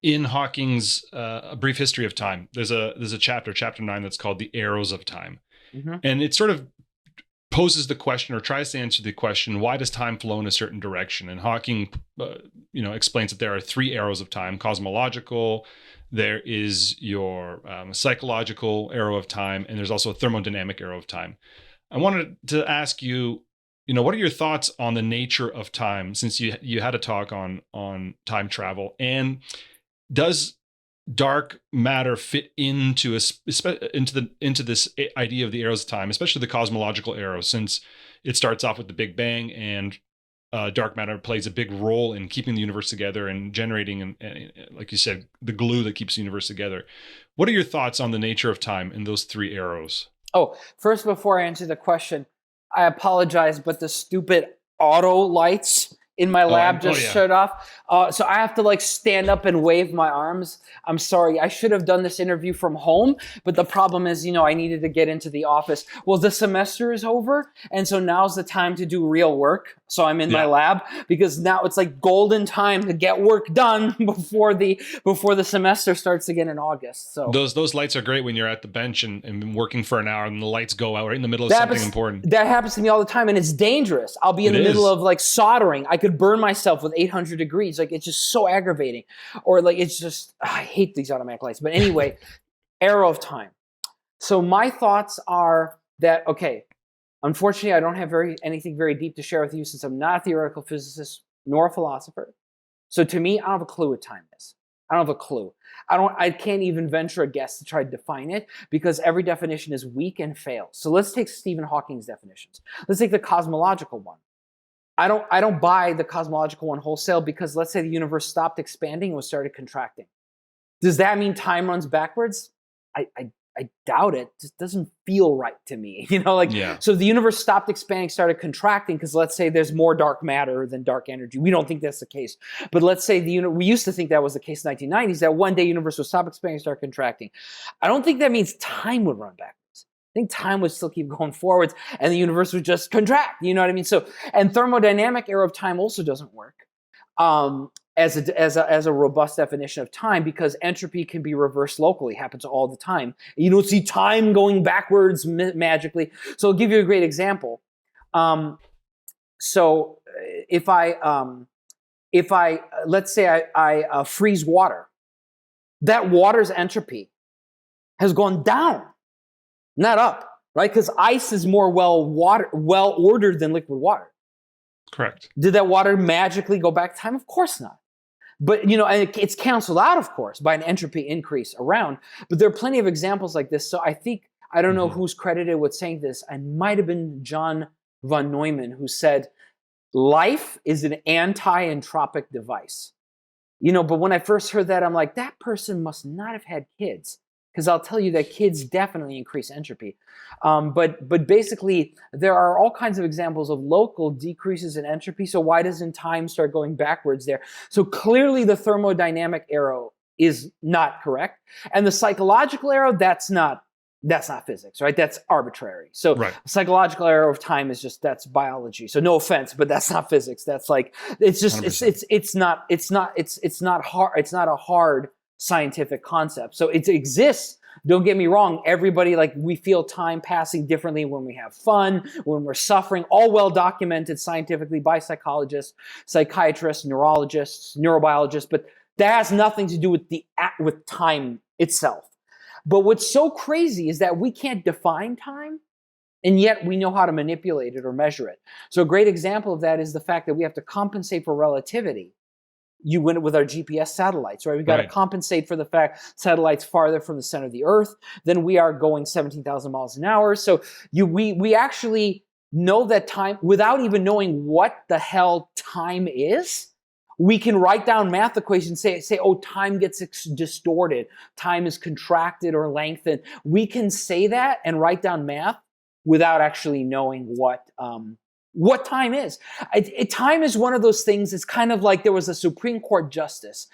in Hawking's A Brief History of Time. There's a chapter 9, that's called The Arrows of Time, and it sort of poses the question, or tries to answer the question, why does time flow in a certain direction? And Hawking, explains that there are 3 arrows of time: cosmological, there is your psychological arrow of time, and there's also a thermodynamic arrow of time. I wanted to ask you, what are your thoughts on the nature of time, since you had a talk on time travel, and does dark matter fit into this idea of the arrows of time, especially the cosmological arrow, since it starts off with the Big Bang, and dark matter plays a big role in keeping the universe together and generating, and like you said, the glue that keeps the universe together. What are your thoughts on the nature of time in those 3 arrows? Oh, first, before I answer the question, I apologize, but the stupid auto lights in my lab shut off. So I have to stand up and wave my arms. I'm sorry. I should have done this interview from home, but the problem is, I needed to get into the office. Well, the semester is over, and so now's the time to do real work. So I'm in my lab, because now it's golden time to get work done before the semester starts again in August. So those lights are great when you're at the bench and working for an hour, and the lights go out right in the middle of something important. That happens to me all the time, and it's dangerous. I'll be in the middle of soldering. I could burn myself with 800 degrees. It's just so aggravating. Or it's just, I hate these automatic lights. But anyway, arrow of time. So my thoughts are that, unfortunately, I don't have anything very deep to share with you, since I'm not a theoretical physicist nor a philosopher. So to me, I don't have a clue what time is. I don't have a clue. I can't even venture a guess to try to define it, because every definition is weak and fails. So let's take Stephen Hawking's definitions. Let's take the cosmological one. I don't buy the cosmological one wholesale, because let's say the universe stopped expanding and started contracting. Does that mean time runs backwards? I doubt it. It just doesn't feel right to me. So the universe stopped expanding, started contracting, because let's say there's more dark matter than dark energy. We don't think that's the case. But let's say we used to think that was the case in the 1990s, that one day universe would stop expanding, start contracting. I don't think that means time would run backwards. I think time would still keep going forwards, and the universe would just contract. You know what I mean? So, and thermodynamic arrow of time also doesn't work as a robust definition of time, because entropy can be reversed locally. It happens all the time. You don't see time going backwards magically. So I'll give you a great example. So if I let's say I freeze water, that water's entropy has gone down, not up, right? Because ice is more well ordered than liquid water. Correct. Did that water magically go back to time? Of course not. But, and it's canceled out, of course, by an entropy increase around. But there are plenty of examples like this. So I don't know who's credited with saying this. It might have been John von Neumann who said, life is an anti-entropic device. But when I first heard that, I'm like, that person must not have had kids. Because I'll tell you that kids definitely increase entropy. But basically, there are all kinds of examples of local decreases in entropy. So why doesn't time start going backwards there? So clearly the thermodynamic arrow is not correct. And the psychological arrow, that's not physics, right? That's arbitrary. So right. Psychological arrow of time is that's biology. So no offense, but that's not physics. That's like, it's just, it's not hard. It's not a hard scientific concept. So it exists. Don't get me wrong. Everybody, we feel time passing differently when we have fun, when we're suffering, all well documented scientifically by psychologists, psychiatrists, neurologists, neurobiologists, but that has nothing to do with time itself. But what's so crazy is that we can't define time, and yet we know how to manipulate it or measure it. So a great example of that is the fact that we have to compensate for relativity. You win it with our GPS satellites, right? We've got to compensate for the fact satellites farther from the center of the Earth than we are going 17,000 miles an hour. So we actually know that time without even knowing what the hell time is. We can write down math equations, say, oh, time gets distorted, time is contracted or lengthened. We can say that and write down math without actually knowing what time is. Time is one of those things. It's kind of like there was a Supreme Court justice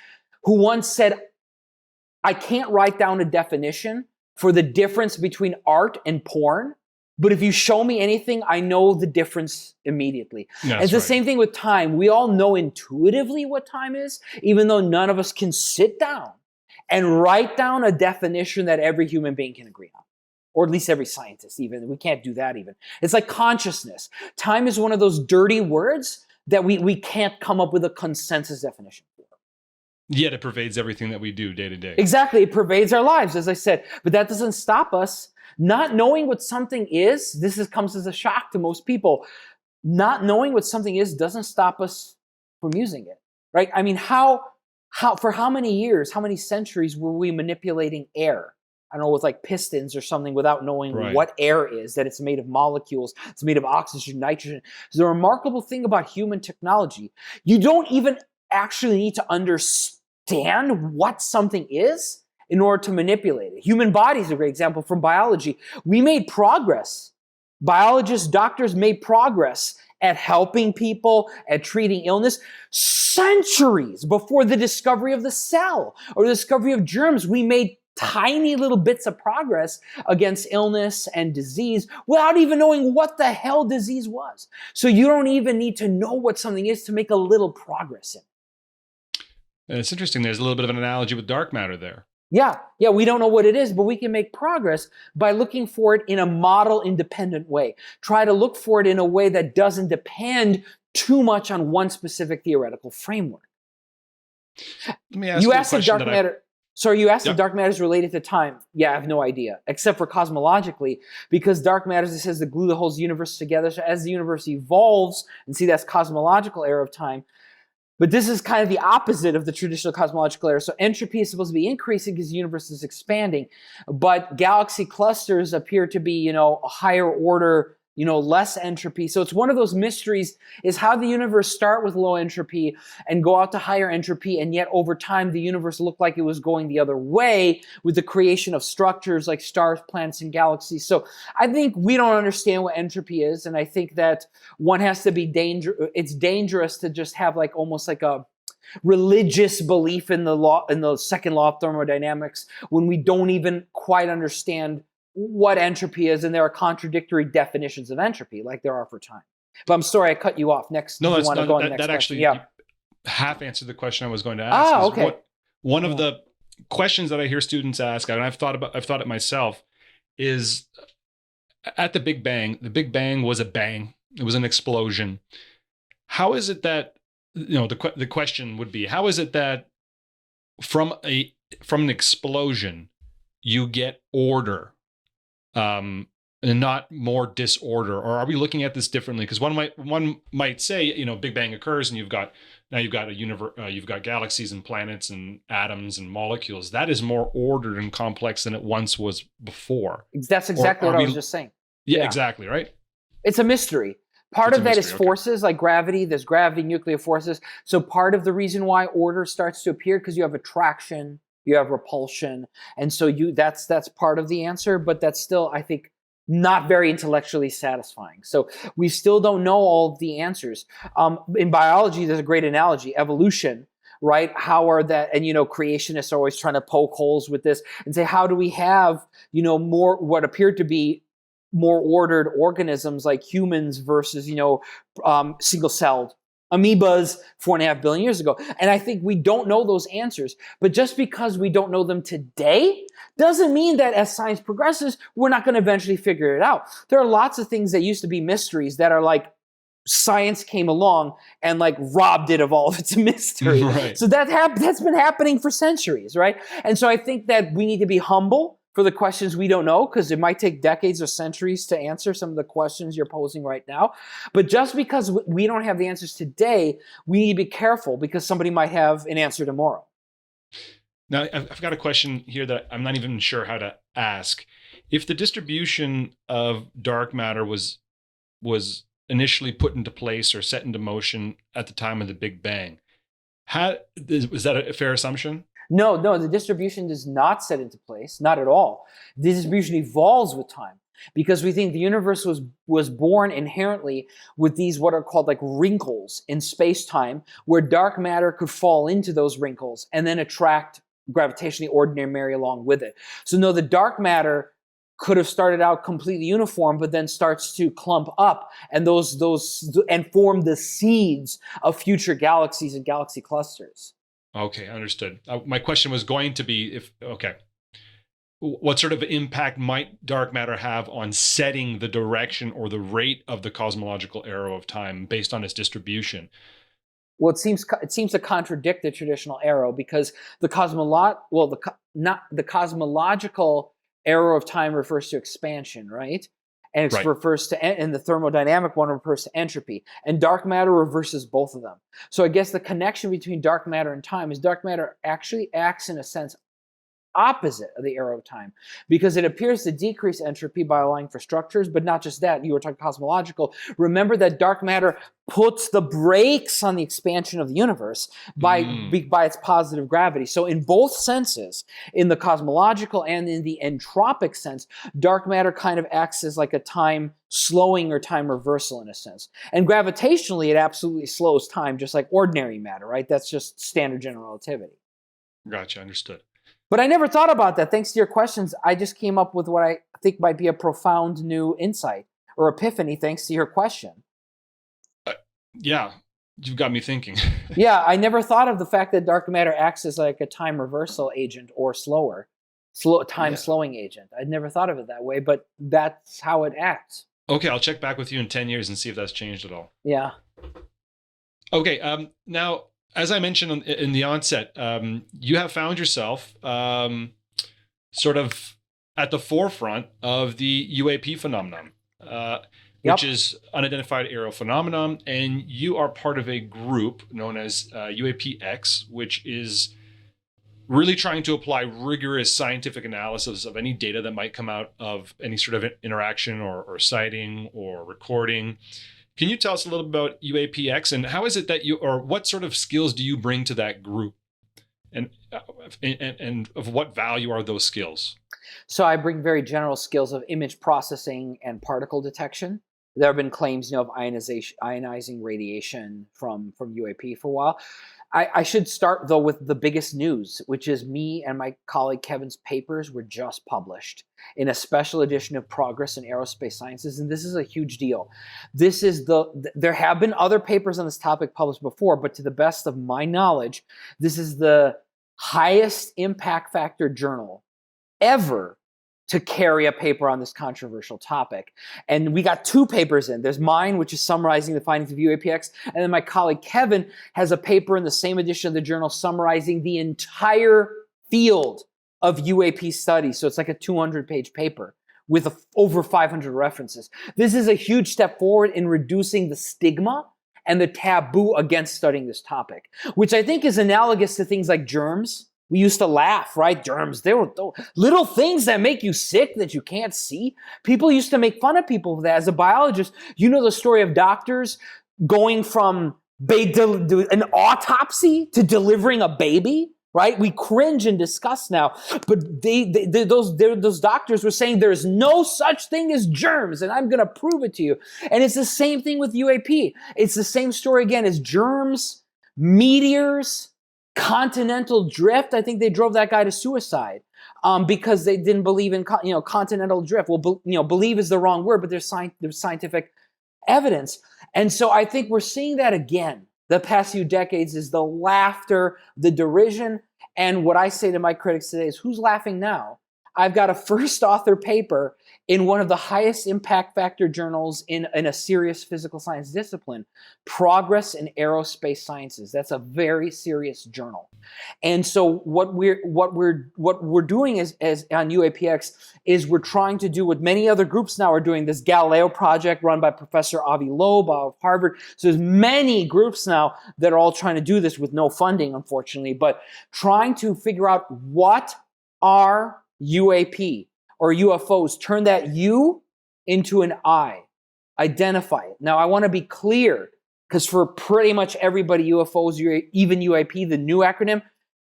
who once said, I can't write down a definition for the difference between art and porn, but if you show me anything, I know the difference immediately. Yeah, it's the same thing with time. We all know intuitively what time is, even though none of us can sit down and write down a definition that every human being can agree on. Or at least every scientist, even. We can't do that even. It's like consciousness. Time is one of those dirty words that we can't come up with a consensus definition for. Yet it pervades everything that we do day to day. Exactly. It pervades our lives, as I said. But that doesn't stop us. Not knowing what something is, comes as a shock to most people. Not knowing what something is doesn't stop us from using it, right? I mean, for how many years, how many centuries were we manipulating air? I don't know, with pistons or something without knowing what air is, that it's made of molecules, it's made of oxygen, nitrogen. So the remarkable thing about human technology, you don't even actually need to understand what something is in order to manipulate it. Human body is a great example from biology. We made progress. Biologists, doctors made progress at helping people, at treating illness centuries before the discovery of the cell or the discovery of germs. We made tiny little bits of progress against illness and disease without even knowing what the hell disease was. So you don't even need to know what something is to make a little progress in it. And it's interesting. There's a little bit of an analogy with dark matter there. Yeah, we don't know what it is, but we can make progress by looking for it in a model-independent way. Try to look for it in a way that doesn't depend too much on one specific theoretical framework. Let me ask you a question if dark matter. Sorry, you asked if dark matter is related to time. Yeah, I have no idea, except for cosmologically, because dark matter, it says, the glue that holds the universe together. So as the universe evolves, and see, that's cosmological era of time. But this is kind of the opposite of the traditional cosmological era. So entropy is supposed to be increasing because the universe is expanding. But galaxy clusters appear to be, a higher order, less entropy. So it's one of those mysteries, is how the universe start with low entropy and go out to higher entropy, and yet over time the universe looked like it was going the other way with the creation of structures like stars, planets, and galaxies. So I think we don't understand what entropy is, and I think that one has to be it's dangerous to just have almost like a religious belief in the second law of thermodynamics when we don't even quite understand what entropy is, and there are contradictory definitions of entropy like there are for time. But I'm sorry I cut you off. Next, no, that actually half answered the question I was going to ask. Okay. One of the questions that I hear students ask, and I've thought it myself, is at the Big Bang. The Big Bang was a bang. It was an explosion. How is it that the question would be, how is it that from a from an explosion, you get order, and not more disorder? Or are we looking at this differently? Because one might say, Big Bang occurs, and you've got a universe, you've got galaxies and planets and atoms and molecules. That is more ordered and complex than it once was before. That's exactly what I was just saying. Yeah, exactly, right? It's a mystery. Part of that is forces like gravity. There's gravity, nuclear forces. So part of the reason why order starts to appear, because you have attraction, you have repulsion, and so that's part of the answer. But that's still, I think, not very intellectually satisfying. So we still don't know all of the answers. In biology, there's a great analogy: evolution. Right? How are that? And creationists are always trying to poke holes with this and say, how do we have more what appeared to be more ordered organisms like humans versus, single-celled amoebas 4.5 billion years ago? And I think we don't know those answers. But just because we don't know them today doesn't mean that as science progresses, we're not going to eventually figure it out. There are lots of things that used to be mysteries that are like science came along and like robbed it of all of its mystery. Right. So that's been happening for centuries, right? And so I think that we need to be humble for the questions we don't know, because it might take decades or centuries to answer some of the questions you're posing right now. But just because we don't have the answers today, we need to be careful, because somebody might have an answer tomorrow. Now, I've got a question here that I'm not even sure how to ask. If the distribution of dark matter was initially put into place or set into motion at the time of the Big Bang, was that a fair assumption? No, the distribution does not set into place, not at all. The distribution evolves with time, because we think the universe was born inherently with these what are called like wrinkles in space-time, where dark matter could fall into those wrinkles and then attract gravitationally ordinary along with it. So no, the dark matter could have started out completely uniform, but then starts to clump up, and those and form the seeds of future galaxies and galaxy clusters. Okay, understood. My question was going to be what sort of impact might dark matter have on setting the direction or the rate of the cosmological arrow of time based on its distribution? Well, it seems to contradict the traditional arrow, because the cosmological arrow of time refers to expansion, right? And it refers to, and the thermodynamic one refers to entropy. And dark matter reverses both of them. So I guess the connection between dark matter and time is dark matter actually acts in a sense opposite of the arrow of time, because it appears to decrease entropy by allowing for structures. But not just that, you were talking cosmological. Remember that dark matter puts the brakes on the expansion of the universe by its positive gravity. So in both senses, in the cosmological and in the entropic sense, dark matter kind of acts as like a time slowing or time reversal in a sense. And gravitationally, it absolutely slows time, just like ordinary matter, right? That's just standard general relativity. Gotcha, understood. But I never thought about that. Thanks to your questions, I just came up with what I think might be a profound new insight or epiphany thanks to your question. Yeah, you've got me thinking. Yeah, I never thought of the fact that dark matter acts as like a time reversal agent or slowing agent. I'd never thought of it that way, but that's how it acts. Okay, I'll check back with you in 10 years and see if that's changed at all. Yeah. Okay, now, as I mentioned in the onset, you have found yourself sort of at the forefront of the UAP phenomenon, which is unidentified aerial phenomenon, and you are part of a group known as UAPx, which is really trying to apply rigorous scientific analysis of any data that might come out of any sort of interaction or sighting or recording. Can you tell us a little about UAPx, and how is it that what sort of skills do you bring to that group, and of what value are those skills? So I bring very general skills of image processing and particle detection. There have been claims, of ionizing radiation from UAP for a while. I should start, though, with the biggest news, which is me and my colleague Kevin's papers were just published in a special edition of Progress in Aerospace Sciences, and this is a huge deal. There have been other papers on this topic published before, but to the best of my knowledge, this is the highest impact factor journal ever to carry a paper on this controversial topic. And we got two papers in. There's mine, which is summarizing the findings of UAPx, and then my colleague Kevin has a paper in the same edition of the journal summarizing the entire field of UAP studies. So it's like a 200-page paper with over 500 references. This is a huge step forward in reducing the stigma and the taboo against studying this topic, which I think is analogous to things like germs. We used to laugh, right? Germs, they were little things that make you sick that you can't see. People used to make fun of people for that. As a biologist, you know the story of doctors going from an autopsy to delivering a baby, right? We cringe and discuss now, but those doctors were saying there's no such thing as germs, and I'm going to prove it to you. And it's the same thing with UAP. It's the same story again as germs, meteors, continental drift. I think they drove that guy to suicide because they didn't believe in continental drift. Well, believe is the wrong word, but there's scientific evidence. And so I think we're seeing that again. The past few decades is the laughter, the derision. And what I say to my critics today is, who's laughing now? I've got a first author paper in one of the highest impact factor journals in a serious physical science discipline, Progress in Aerospace Sciences. That's a very serious journal. And so what we're doing is on UAPx is we're trying to do what many other groups now are doing, this Galileo project run by Professor Avi Loeb of Harvard. So there's many groups now that are all trying to do this with no funding, unfortunately, but trying to figure out what are UAP or UFOs, turn that U into an I, identify it. Now, I want to be clear, because for pretty much everybody, UFOs, even UAP, the new acronym,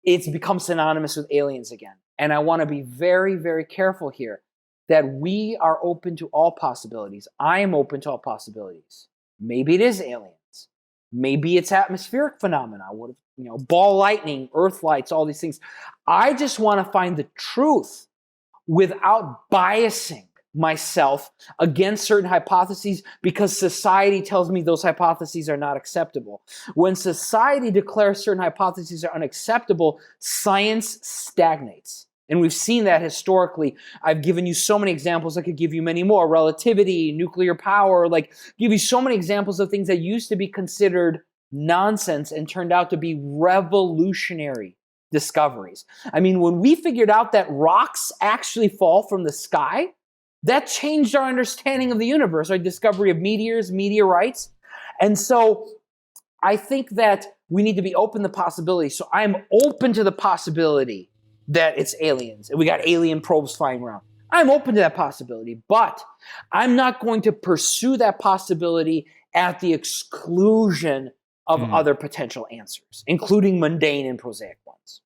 it's become synonymous with aliens again. And I want to be very, very careful here that we are open to all possibilities. I am open to all possibilities. Maybe it is aliens. Maybe it's atmospheric phenomena. Ball lightning, earth lights, all these things. I just want to find the truth without biasing myself against certain hypotheses because society tells me those hypotheses are not acceptable. When society declares certain hypotheses are unacceptable, science stagnates. And we've seen that historically. I've given you so many examples. I could give you many more. Relativity, nuclear power, give you so many examples of things that used to be considered nonsense and turned out to be revolutionary discoveries. I mean, when we figured out that rocks actually fall from the sky, that changed our understanding of the universe, our discovery of meteors, meteorites. And so I think that we need to be open to possibility. So I'm open to the possibility that it's aliens and we got alien probes flying around. I'm open to that possibility, but I'm not going to pursue that possibility at the exclusion of other potential answers, including mundane and prosaic ones.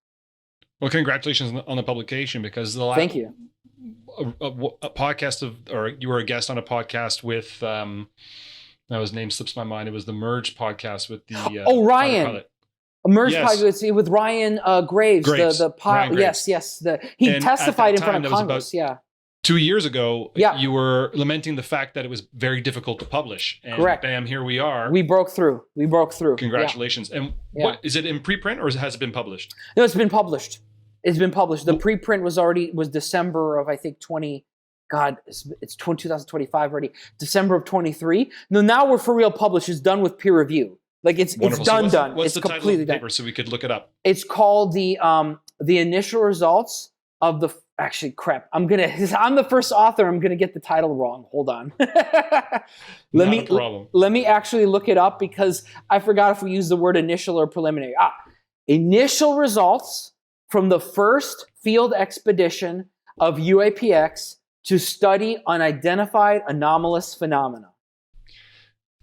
Well, congratulations on the publication, because the last Thank you. A podcast or you were a guest on a podcast with now his name slips my mind. It was the Merge podcast with the Ryan. A Merge podcast with Ryan Graves. Ryan Graves. Yes. He testified in front of Congress. 2 years ago, you were lamenting the fact that it was very difficult to publish. And correct. Bam, here we are. We broke through. Congratulations. Yeah. And what is it in preprint or has it been published? No, it's been published. The preprint was December of, I think, it's 2025 already. December of 23. No, now we're for real published. It's done with peer review. It's done. What's it's the completely title of the paper done. so we could look it up? It's called the initial results of the. Actually, crap. I'm the first author. I'm gonna get the title wrong. Hold on. Let me actually look it up because I forgot if we use the word initial or preliminary. Initial results from the first field expedition of UAPx to study unidentified anomalous phenomena.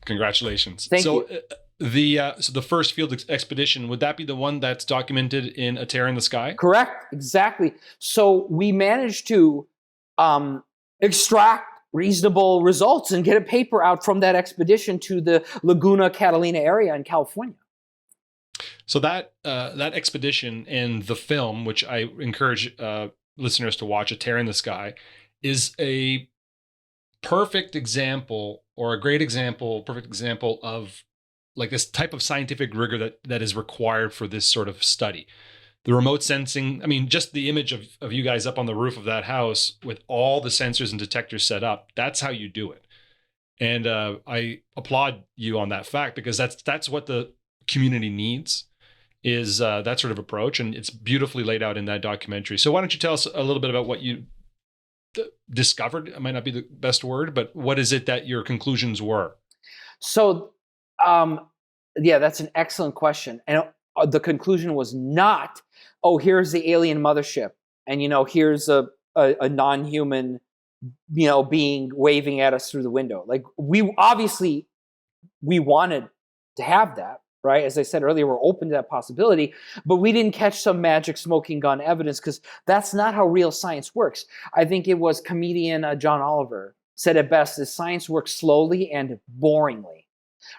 Congratulations. Thank you. So the first field expedition, would that be the one that's documented in A Tear in the Sky? Correct. Exactly. So we managed to extract reasonable results and get a paper out from that expedition to the Laguna Catalina area in California. So that expedition and the film, which I encourage listeners to watch, A Tear in the Sky, is a perfect example of this type of scientific rigor that is required for this sort of study. The remote sensing, just the image of you guys up on the roof of that house with all the sensors and detectors set up, that's how you do it. And I applaud you on that fact, because that's what the community needs, is that sort of approach, and it's beautifully laid out in that documentary. So why don't you tell us a little bit about what you discovered? It might not be the best word, but what is it that your conclusions were? So, yeah, that's an excellent question. And the conclusion was not, oh, here's the alien mothership, and here's a non-human, being waving at us through the window. Like, we wanted to have that, right? As I said earlier, we're open to that possibility, but we didn't catch some magic smoking gun evidence, because that's not how real science works. I think it was comedian John Oliver said it best: is science works slowly and boringly.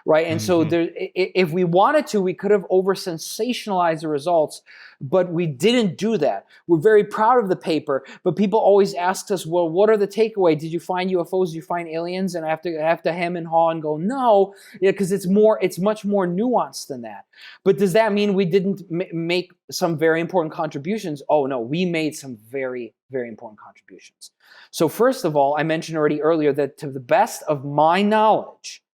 Right. And so if we wanted to, we could have over sensationalized the results, but we didn't do that. We're very proud of the paper, but people always ask us, well, what are the takeaways? Did you find UFOs? Did you find aliens? And I have to hem and haw and go, no, because it's much more nuanced than that. But does that mean we didn't make some very important contributions? Oh, no, we made some very, very important contributions. So first of all, I mentioned already earlier that, to the best of my knowledge,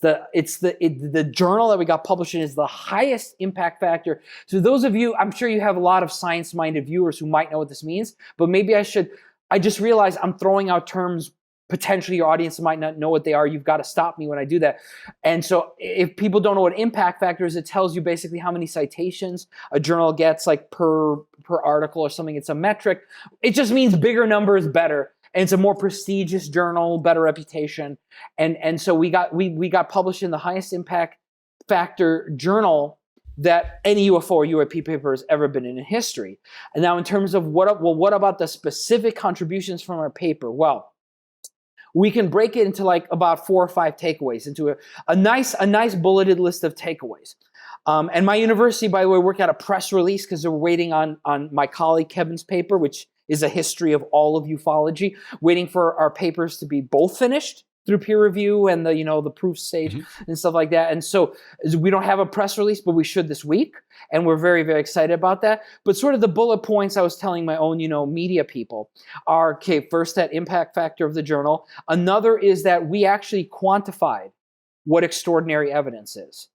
the journal that we got published in is the highest impact factor. So those of you, I'm sure you have a lot of science-minded viewers who might know what this means, but maybe I just realized I'm throwing out terms potentially your audience might not know what they are. You've got to stop me when I do that. And so if people don't know what impact factor is, it tells you basically how many citations a journal gets, like per article or something. It's a metric. It just means bigger number is better. And it's a more prestigious journal, better reputation. And so we got published in the highest impact factor journal that any UFO or UAP paper has ever been in history. And now in terms of what about the specific contributions from our paper? Well, we can break it into like about 4 or 5 takeaways, into a nice bulleted list of takeaways. And my university, by the way, worked out a press release because they were waiting on my colleague Kevin's paper, which is a history of all of ufology, waiting for our papers to be both finished through peer review and the proof stage and stuff like that. And so we don't have a press release, but we should this week. And we're very, very excited about that. But sort of the bullet points I was telling my own, media people are, okay, first, that impact factor of the journal. Another is that we actually quantified what extraordinary evidence is.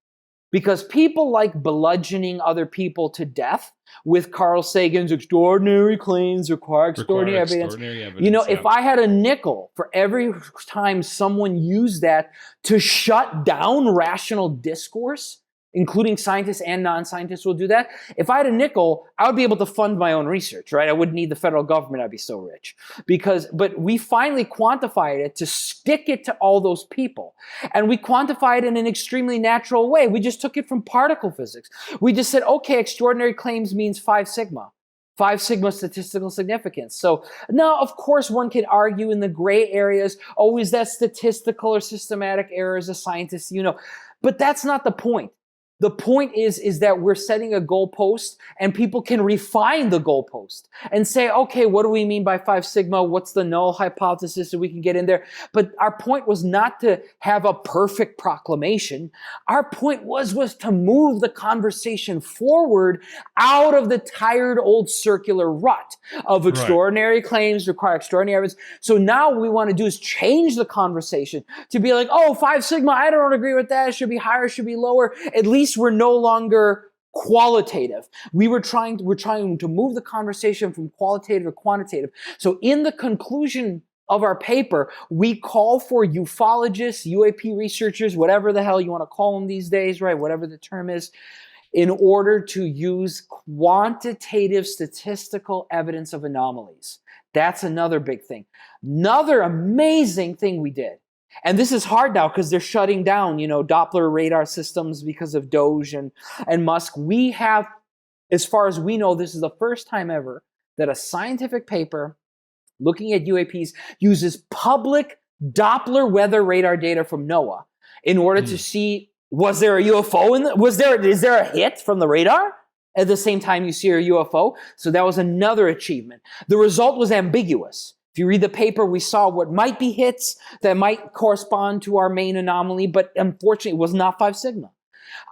Because people like bludgeoning other people to death with Carl Sagan's extraordinary claims require extraordinary evidence. If I had a nickel for every time someone used that to shut down rational discourse, including scientists and non-scientists will do that. If I had a nickel, I would be able to fund my own research, right? I wouldn't need the federal government. I'd be so rich. But we finally quantified it to stick it to all those people. And we quantified it in an extremely natural way. We just took it from particle physics. We just said, okay, extraordinary claims means 5 sigma. 5 sigma statistical significance. So now, of course, one can argue in the gray areas, oh, is that statistical or systematic error as a scientist, but that's not the point. The point is that we're setting a goalpost, and people can refine the goalpost and say, okay, what do we mean by 5 sigma? What's the null hypothesis that we can get in there? But our point was not to have a perfect proclamation. Our point was to move the conversation forward out of the tired old circular rut of extraordinary claims require extraordinary evidence. So now what we want to do is change the conversation to be like, oh, 5 sigma, I don't agree with that. It should be higher, it should be lower. At least we're no longer qualitative. We're trying to move the conversation from qualitative to quantitative. So in the conclusion of our paper, we call for ufologists, UAP researchers, whatever the hell you want to call them these days, right? Whatever the term is, in order to use quantitative statistical evidence of anomalies. That's another big thing. Another amazing thing we did. And this is hard now because they're shutting down, Doppler radar systems because of Doge and Musk. We have, as far as we know, this is the first time ever that a scientific paper looking at UAPs uses public Doppler weather radar data from NOAA in order to see, was there a UFO is there a hit from the radar at the same time you see a UFO? So that was another achievement. The result was ambiguous. If you read the paper, we saw what might be hits that might correspond to our main anomaly, but unfortunately it was not 5 sigma.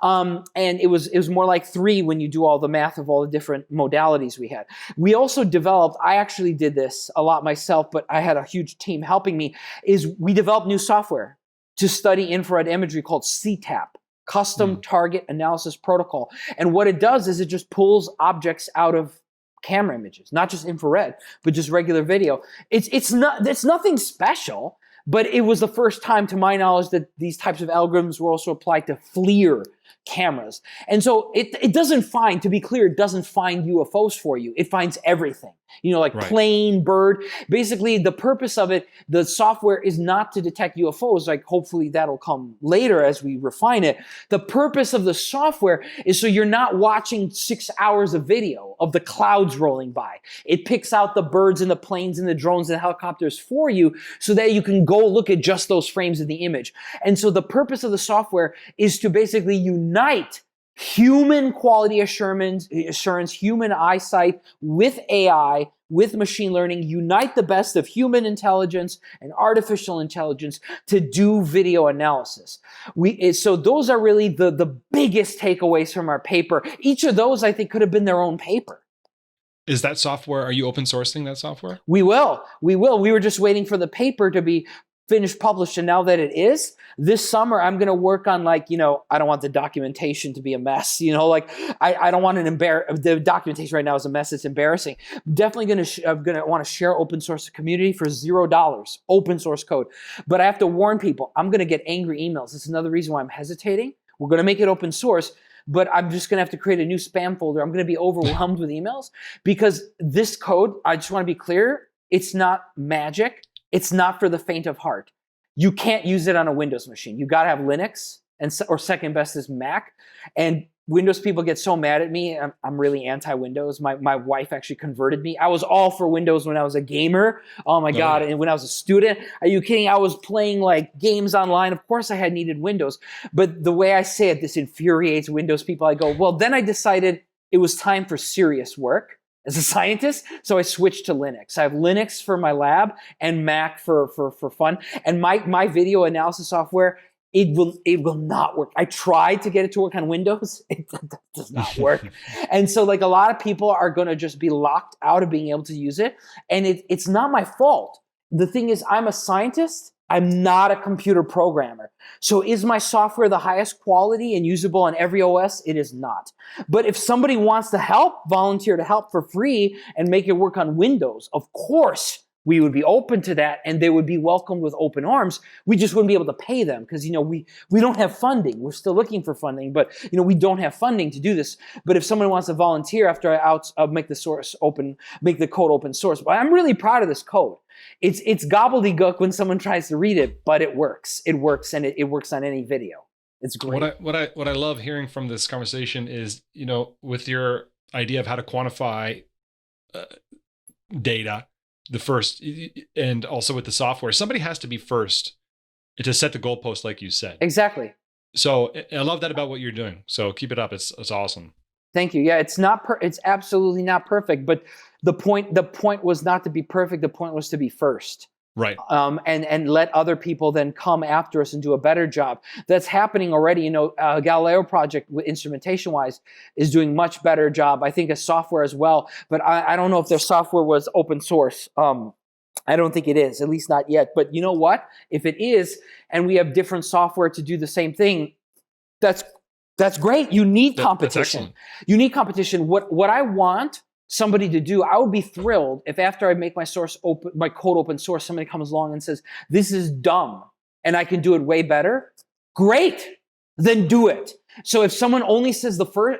And it was more like 3 when you do all the math of all the different modalities we had. We also developed, I actually did this a lot myself, but I had a huge team helping me, is we developed new software to study infrared imagery called CTAP. custom target analysis protocol. And what it does is it just pulls objects out of camera images, not just infrared, but just regular video. It's nothing special, but it was the first time, to my knowledge, that these types of algorithms were also applied to FLIR cameras. And so it doesn't find, to be clear, it doesn't find UFOs for you. It finds everything. Like plane, bird. Basically, the purpose of it, the software is not to detect UFOs. Like, hopefully that'll come later as we refine it. The purpose of the software is so you're not watching 6 hours of video of the clouds rolling by. It picks out the birds and the planes and the drones and the helicopters for you so that you can go look at just those frames of the image. And so the purpose of the software is to basically unite human quality assurance, human eyesight with AI, with machine learning, unite the best of human intelligence and artificial intelligence to do video analysis. So those are really the biggest takeaways from our paper. Each of those, I think, could have been their own paper. Is that software, are you open sourcing that software? We will. We will. We were just waiting for the paper to be finished, published, and now that it is, this summer I'm going to work on, I don't want the documentation to be a mess. I don't want the documentation right now is a mess. It's embarrassing. Definitely going to want to share open source the community for $0, open source code. But I have to warn people, I'm going to get angry emails. It's another reason why I'm hesitating. We're going to make it open source, but I'm just going to have to create a new spam folder. I'm going to be overwhelmed with emails because this code, I just want to be clear, it's not magic. It's not for the faint of heart. You can't use it on a Windows machine. You got to have Linux, or second best is Mac. And Windows people get so mad at me. I'm really anti-Windows. My wife actually converted me. I was all for Windows when I was a gamer. Oh my God. And when I was a student, are you kidding? I was playing games online. Of course I had needed Windows. But the way I say it, this infuriates Windows people. I go, well, then I decided it was time for serious work as a scientist, so I switched to Linux. I have Linux for my lab and Mac for fun. And my video analysis software, it will not work. I tried to get it to work on Windows. It does not work. And so a lot of people are going to just be locked out of being able to use it. And it's not my fault. The thing is, I'm a scientist. I'm not a computer programmer. So is my software the highest quality and usable on every OS? It is not. But if somebody wants to help, volunteer to help for free and make it work on Windows, of course we would be open to that and they would be welcomed with open arms. We just wouldn't be able to pay them because, we don't have funding. We're still looking for funding, but, we don't have funding to do this. But if someone wants to volunteer after I make the source open, make the code open source, but I'm really proud of this code. It's gobbledygook when someone tries to read it, but it works. It works, and it works on any video. It's great. What I love hearing from this conversation is, with your idea of how to quantify data, the first, and also with the software, somebody has to be first to set the goalpost, like you said. Exactly. So I love that about what you're doing. So keep it up. It's awesome. Thank you. Yeah, it's absolutely not perfect, but the point was not to be perfect. The point was to be first. Right. And let other people then come after us and do a better job. That's happening already. Galileo project, instrumentation wise, is doing much better job. I think as software as well, but I don't know if their software was open source. I don't think it is, at least not yet. But you know what? If it is, and we have different software to do the same thing, that's great. You need competition. You need competition. What I want somebody to do, I would be thrilled if after I make my code open source, somebody comes along and says, this is dumb and I can do it way better. Great, then do it. So if someone only says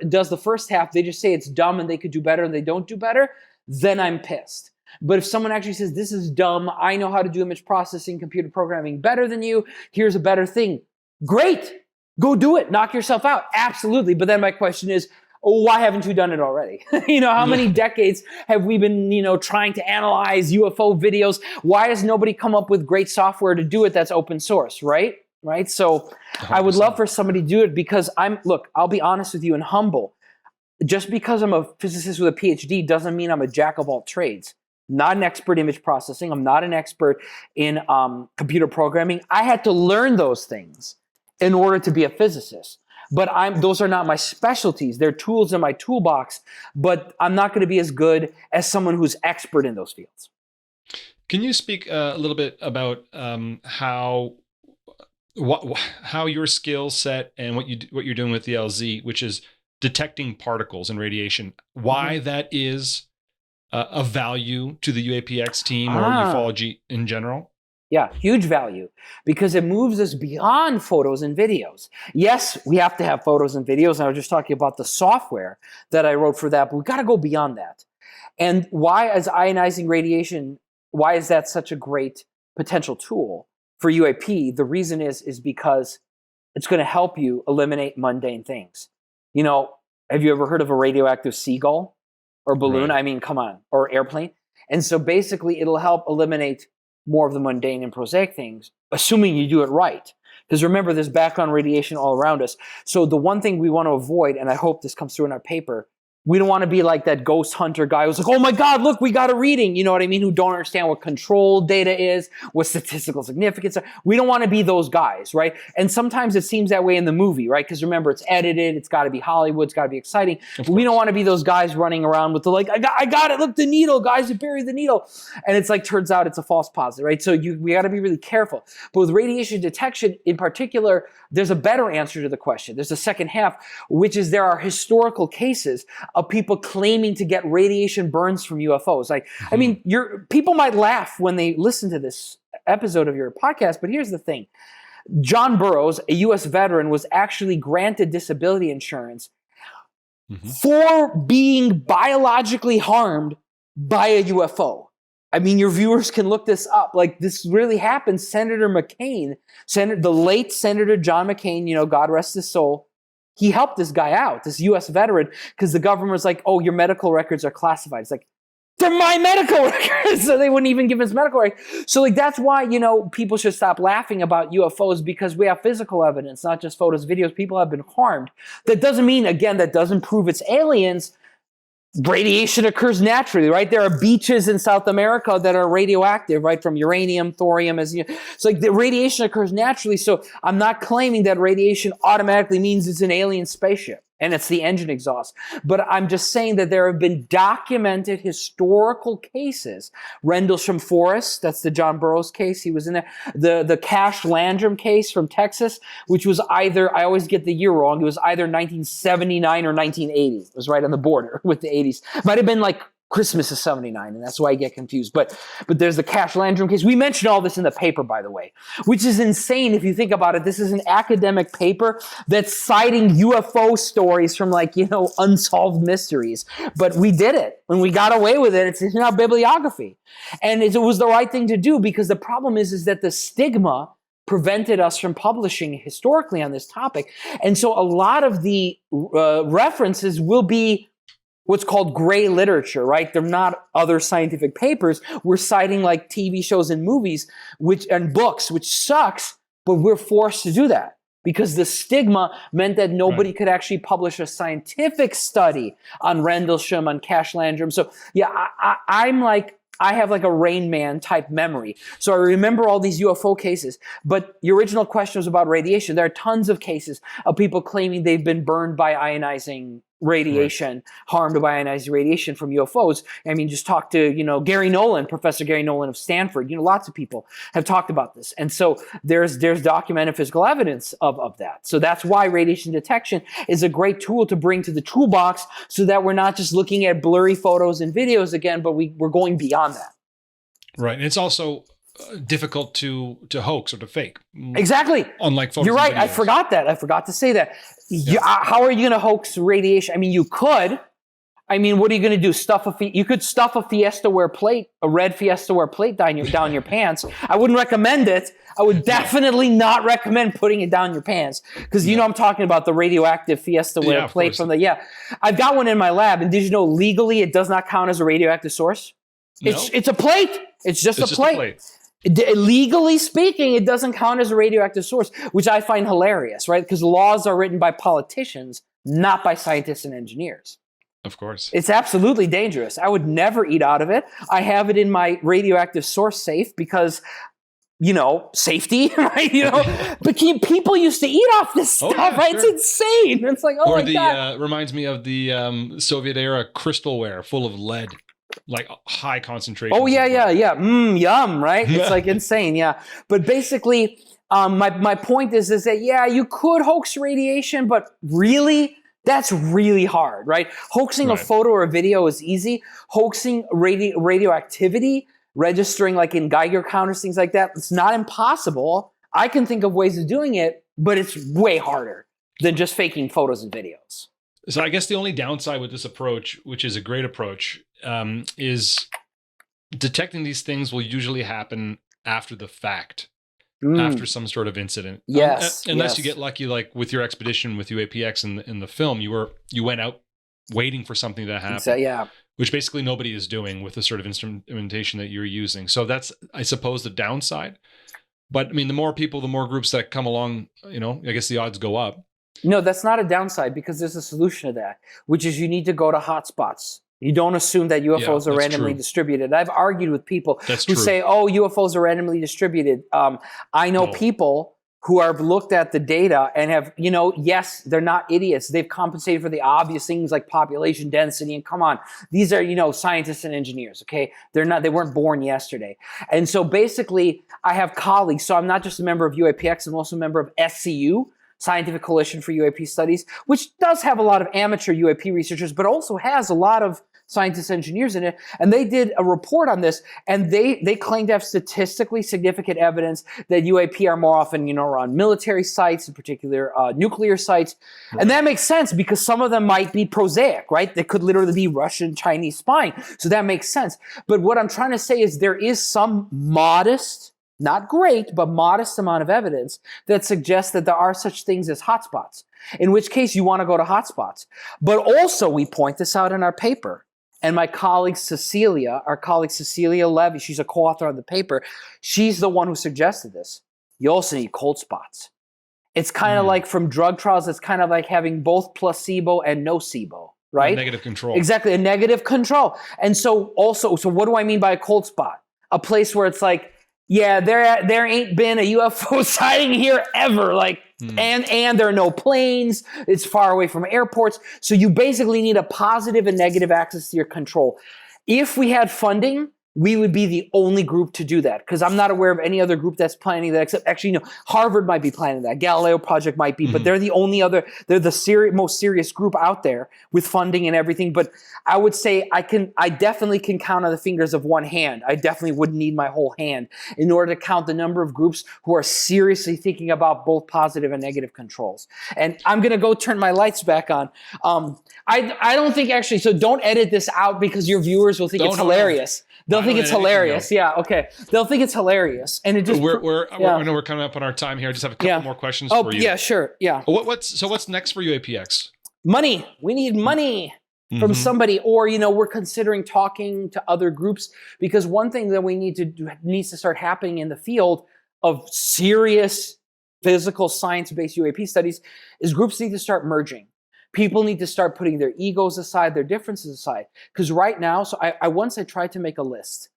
does the first half, they just say it's dumb and they could do better and they don't do better, then I'm pissed. But if someone actually says, this is dumb, I know how to do image processing, computer programming better than you, here's a better thing. Great, go do it, knock yourself out, absolutely. But then my question is, why haven't you done it already? How many decades have we been, trying to analyze UFO videos? Why has nobody come up with great software to do it that's open source, right? Right. So 100%. I would love for somebody to do it because I'll be honest with you and humble. Just because I'm a physicist with a PhD doesn't mean I'm a jack of all trades. Not an expert in image processing. I'm not an expert in computer programming. I had to learn those things in order to be a physicist. But those are not my specialties. They're tools in my toolbox, but I'm not going to be as good as someone who's expert in those fields. Can you speak a little bit about how how your skill set and what you're doing with the LZ, which is detecting particles and radiation, why that is of value to the UAPx team or ufology in general? Yeah, huge value, because it moves us beyond photos and videos. Yes, we have to have photos and videos, and I was just talking about the software that I wrote for that, but we got to go beyond that. And why is ionizing radiation, why is that such a great potential tool for UAP? The reason is because it's going to help you eliminate mundane things. You know, have you ever heard of a radioactive seagull or balloon? Right. I mean, come on, or airplane. And so basically it'll help eliminate more of the mundane and prosaic things, assuming you do it right. Because remember, there's background radiation all around us. So the one thing we want to avoid, and I hope this comes through in our paper, we don't want to be like that ghost hunter guy who's like, oh my God, look, we got a reading. You know what I mean? Who don't understand what control data is, what statistical significance are. We don't want to be those guys, right? And sometimes it seems that way in the movie, right? Because remember, it's edited, it's got to be Hollywood, it's got to be exciting. We don't want to be those guys running around with the like, I got it, look, the needle, guys, you buried the needle. And it's like, turns out it's a false positive, right? So we got to be really careful. But with radiation detection in particular, there's a better answer to the question. There's a second half, which is there are historical cases of people claiming to get radiation burns from UFOs. Like, I mean, people might laugh when they listen to this episode of your podcast, but here's the thing. John Burroughs, a U.S. veteran, was actually granted disability insurance for being biologically harmed by a UFO. I mean, your viewers can look this up. Like, this really happened. Senator McCain, the late Senator John McCain, you know, God rest his soul, he helped this guy out, this U.S. veteran, because the government was like, oh, your medical records are classified. It's like, they're my medical records! So they wouldn't even give his medical records. So like, that's why, you know, people should stop laughing about UFOs, because we have physical evidence, not just photos, videos. People have been harmed. That doesn't mean, again, that doesn't prove it's aliens. Radiation occurs naturally, right? There are beaches in South America that are radioactive, right? From uranium, thorium, so like the radiation occurs naturally. So I'm not claiming that radiation automatically means it's an alien spaceship and it's the engine exhaust. But I'm just saying that there have been documented historical cases. Rendlesham Forest, that's the John Burroughs case, he was in there. The Cash Landrum case from Texas, which was either, I always get the year wrong, it was either 1979 or 1980. It was right on the border with the 80s. Might have been like Christmas of 79, and that's why I get confused. But there's the Cash Landrum case. We mentioned all this in the paper, by the way, which is insane if you think about it. This is an academic paper that's citing UFO stories from, like, you know, unsolved mysteries. But we did it, and we got away with it. It's in our bibliography. And it was the right thing to do, because the problem is that the stigma prevented us from publishing historically on this topic. And so a lot of the references will be what's called gray literature, right? They're not other scientific papers. We're citing like TV shows and movies, and books, which sucks, but we're forced to do that because the stigma meant that nobody could actually publish a scientific study on Rendlesham, on Cash Landrum. So yeah, I have like a Rain Man type memory. So I remember all these UFO cases. But your original question was about radiation. There are tons of cases of people claiming they've been burned by ionizing radiation, harmed by ionizing radiation from UFOs. I mean, just talk to, you know, Gary Nolan, Professor Gary Nolan of Stanford. You know, lots of people have talked about this. And so there's documented physical evidence of that. So that's why radiation detection is a great tool to bring to the toolbox, so that we're not just looking at blurry photos and videos again, but we're going beyond that. Right. And it's also difficult to hoax or to fake. Exactly. Unlike photos. You're right. I forgot that. I forgot to say that. Yeah. How are you going to hoax radiation? I mean, you could. I mean, what are you going to do? You could stuff a Fiesta-ware plate, a red Fiesta-ware plate down your pants. I wouldn't recommend it. I would definitely not recommend putting it down your pants, because you know I'm talking about the radioactive Fiesta-ware plate from I've got one in my lab, and did you know legally it does not count as a radioactive source? It's a plate. It's just a plate. Legally speaking, it doesn't count as a radioactive source, which I find hilarious, right? Because laws are written by politicians, not by scientists and engineers. Of course. It's absolutely dangerous. I would never eat out of it. I have it in my radioactive source safe because, you know, safety, right? You know, but people used to eat off this stuff, right? Sure. It's insane. It's like, oh my God. Reminds me of the Soviet era crystalware full of lead. like high concentrations. Oh yeah, yeah, yeah. Yum, right? It's like insane, yeah. But basically, my point is that yeah, you could hoax radiation, but really, that's really hard, right? Hoaxing a photo or a video is easy. Hoaxing radioactivity, registering like in Geiger counters, things like that, it's not impossible. I can think of ways of doing it, but it's way harder than just faking photos and videos. So I guess the only downside with this approach, which is a great approach, is detecting these things will usually happen after the fact, after some sort of incident. Yes. Unless you get lucky, like with your expedition with UAPx in the film, you went out waiting for something to happen. So, yeah. Which basically nobody is doing with the sort of instrumentation that you're using. So that's, I suppose, the downside. But I mean, the more people, the more groups that come along, I guess the odds go up. No, that's not a downside because there's a solution to that, which is you need to go to hotspots. You don't assume that UFOs are randomly distributed. I've argued with people who say, oh, UFOs are randomly distributed. I know people who have looked at the data and have, yes, they're not idiots. They've compensated for the obvious things like population density. And come on, these are, scientists and engineers, okay? They weren't born yesterday. And so basically, I have colleagues. So I'm not just a member of UAPx, I'm also a member of SCU, Scientific Coalition for UAP Studies, which does have a lot of amateur UAP researchers, but also has a lot of scientists, engineers in it. And they did a report on this, and they claim to have statistically significant evidence that UAP are more often, on military sites, in particular nuclear sites. Right. And that makes sense because some of them might be prosaic, right? They could literally be Russian, Chinese spying. So that makes sense. But what I'm trying to say is there is some modest, not great, but modest amount of evidence that suggests that there are such things as hotspots, in which case you want to go to hotspots. But also we point this out in our paper. And my colleague Cecilia Levy, she's a co-author on the paper, she's the one who suggested this. You also need cold spots. It's kind of like from drug trials, it's kind of like having both placebo and nocebo, right? Negative control. Exactly, a negative control. And so what do I mean by a cold spot? A place where it's like, yeah, there ain't been a UFO sighting here ever, and there are no planes. It's far away from airports. So you basically need a positive and negative access to your control. If we had funding, we would be the only group to do that because I'm not aware of any other group that's planning that except actually, Harvard might be planning that. Galileo Project might be, but they're the only other, they're the most serious group out there with funding and everything. But I would say I definitely can count on the fingers of one hand. I definitely wouldn't need my whole hand in order to count the number of groups who are seriously thinking about both positive and negative controls. And I'm going to go turn my lights back on. I don't think actually, so don't edit this out because your viewers will think it's hilarious. They'll think it's hilarious. Yeah, okay. They'll think it's hilarious. And it just I know we're coming up on our time here. I just have a couple more questions for you. Yeah, sure. Yeah. What's next for UAPx? Money. We need money from somebody, or we're considering talking to other groups because one thing that we needs to start happening in the field of serious physical science-based UAP studies is groups need to start merging. People need to start putting their egos aside, their differences aside. Because right now, so I once tried to make a list.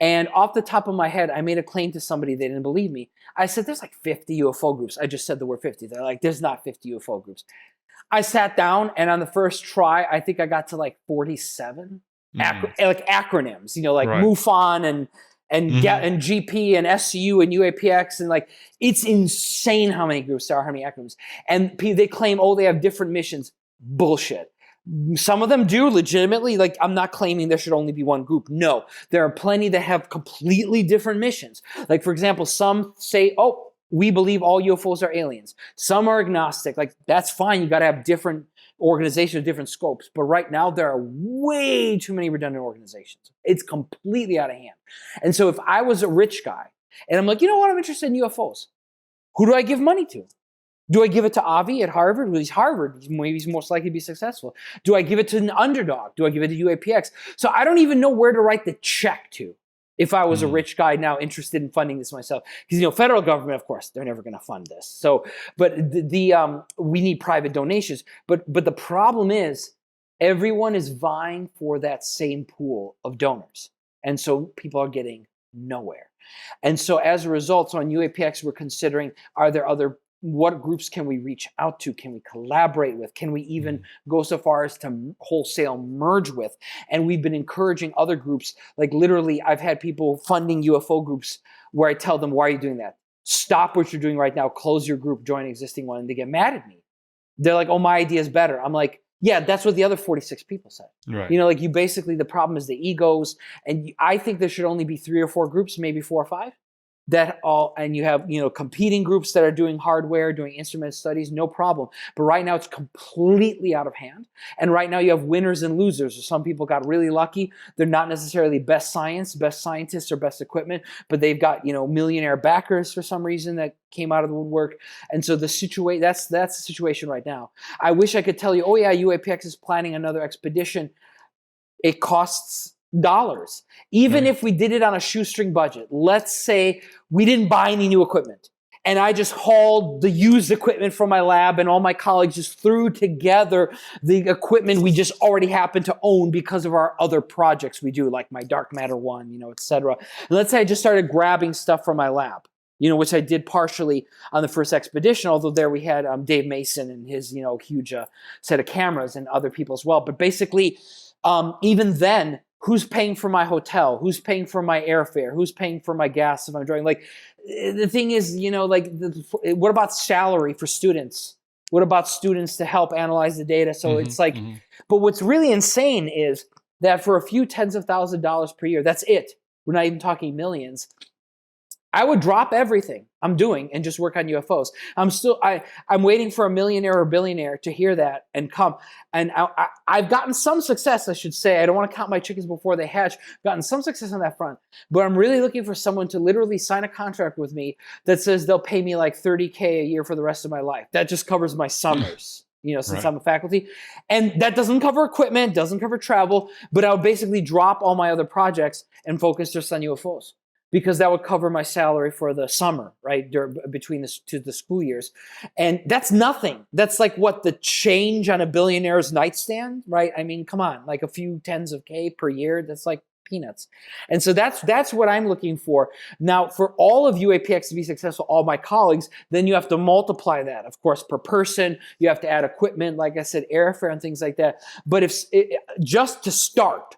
And off the top of my head, I made a claim to somebody. They didn't believe me. I said, there's like 50 UFO groups. I just said the word 50. They're like, there's not 50 UFO groups. I sat down, and on the first try, I think I got to like 47. Like acronyms, like MUFON and GP and SCU and UAPx, and like it's insane how many groups there are, how many acronyms. And they claim, they have different missions. Bullshit. Some of them do legitimately. Like, I'm not claiming there should only be one group. No, there are plenty that have completely different missions. Like, for example, some say, we believe all UFOs are aliens. Some are agnostic. Like, that's fine. You got to have different organizations, different scopes. But right now, there are way too many redundant organizations. It's completely out of hand. And so if I was a rich guy, and I'm like, you know what, I'm interested in UFOs. Who do I give money to? Do I give it to Avi at Harvard? Well, he's Harvard. Maybe he's most likely to be successful. Do I give it to an underdog? Do I give it to UAPx? So I don't even know where to write the check to if I was a rich guy now interested in funding this myself. Because, federal government, of course, they're never going to fund this. So, but we need private donations. But the problem is everyone is vying for that same pool of donors. And so people are getting nowhere. And so as a result, on UAPx, we're considering, are there other what groups can we reach out to? Can we collaborate with? Can we even go so far as to wholesale merge with? And we've been encouraging other groups. Like literally, I've had people funding UFO groups where I tell them, why are you doing that? Stop what you're doing right now. Close your group, join an existing one. And they get mad at me. They're like, oh, my idea is better. I'm like, yeah, that's what the other 46 people said. Right. You know, like you basically, the problem is the egos. And I think there should only be 3 or 4 groups, maybe 4 or 5. That all, and you have, you know, competing groups that are doing hardware, doing instrument studies, no problem. But right now it's completely out of hand. And right now you have winners and losers. Some people got really lucky. They're not necessarily best science, best scientists, or best equipment, but they've got, you know, millionaire backers for some reason that came out of the woodwork. And so the situation, that's the situation right now. I wish I could tell you, oh yeah, UAPx is planning another expedition. It costs dollars. Even if we did it on a shoestring budget, let's say we didn't buy any new equipment and I just hauled the used equipment from my lab and all my colleagues just threw together the equipment we just already happen to own because of our other projects we do, like my dark matter one, you know, et cetera. And let's say I just started grabbing stuff from my lab, you know, which I did partially on the first expedition, although there we had Dave Mason and his, you know, huge set of cameras and other people as well. But basically, even then, who's paying for my hotel? Who's paying for my airfare? Who's paying for my gas if I'm driving? Like, the thing is, you know, like, what about salary for students? What about students to help analyze the data? So it's like, but what's really insane is that for a few tens of thousands of dollars per year, that's it. We're not even talking millions. I would drop everything I'm doing and just work on UFOs. I'm waiting for a millionaire or billionaire to hear that and come. And I've gotten some success, I should say. I don't want to count my chickens before they hatch. Gotten some success on that front. But I'm really looking for someone to literally sign a contract with me that says they'll pay me like $30K a year for the rest of my life. That just covers my summers. You know, since I'm a faculty. And that doesn't cover equipment, doesn't cover travel, but I would basically drop all my other projects and focus just on UFOs. Because that would cover my salary for the summer, right, between the school years. And that's nothing. That's like what the change on a billionaire's nightstand, right? I mean, come on, like a few tens of K per year, that's like peanuts. And so that's what I'm looking for. Now, for all of UAPx to be successful, all my colleagues, then you have to multiply that, of course, per person. You have to add equipment, like I said, airfare and things like that. But just to start,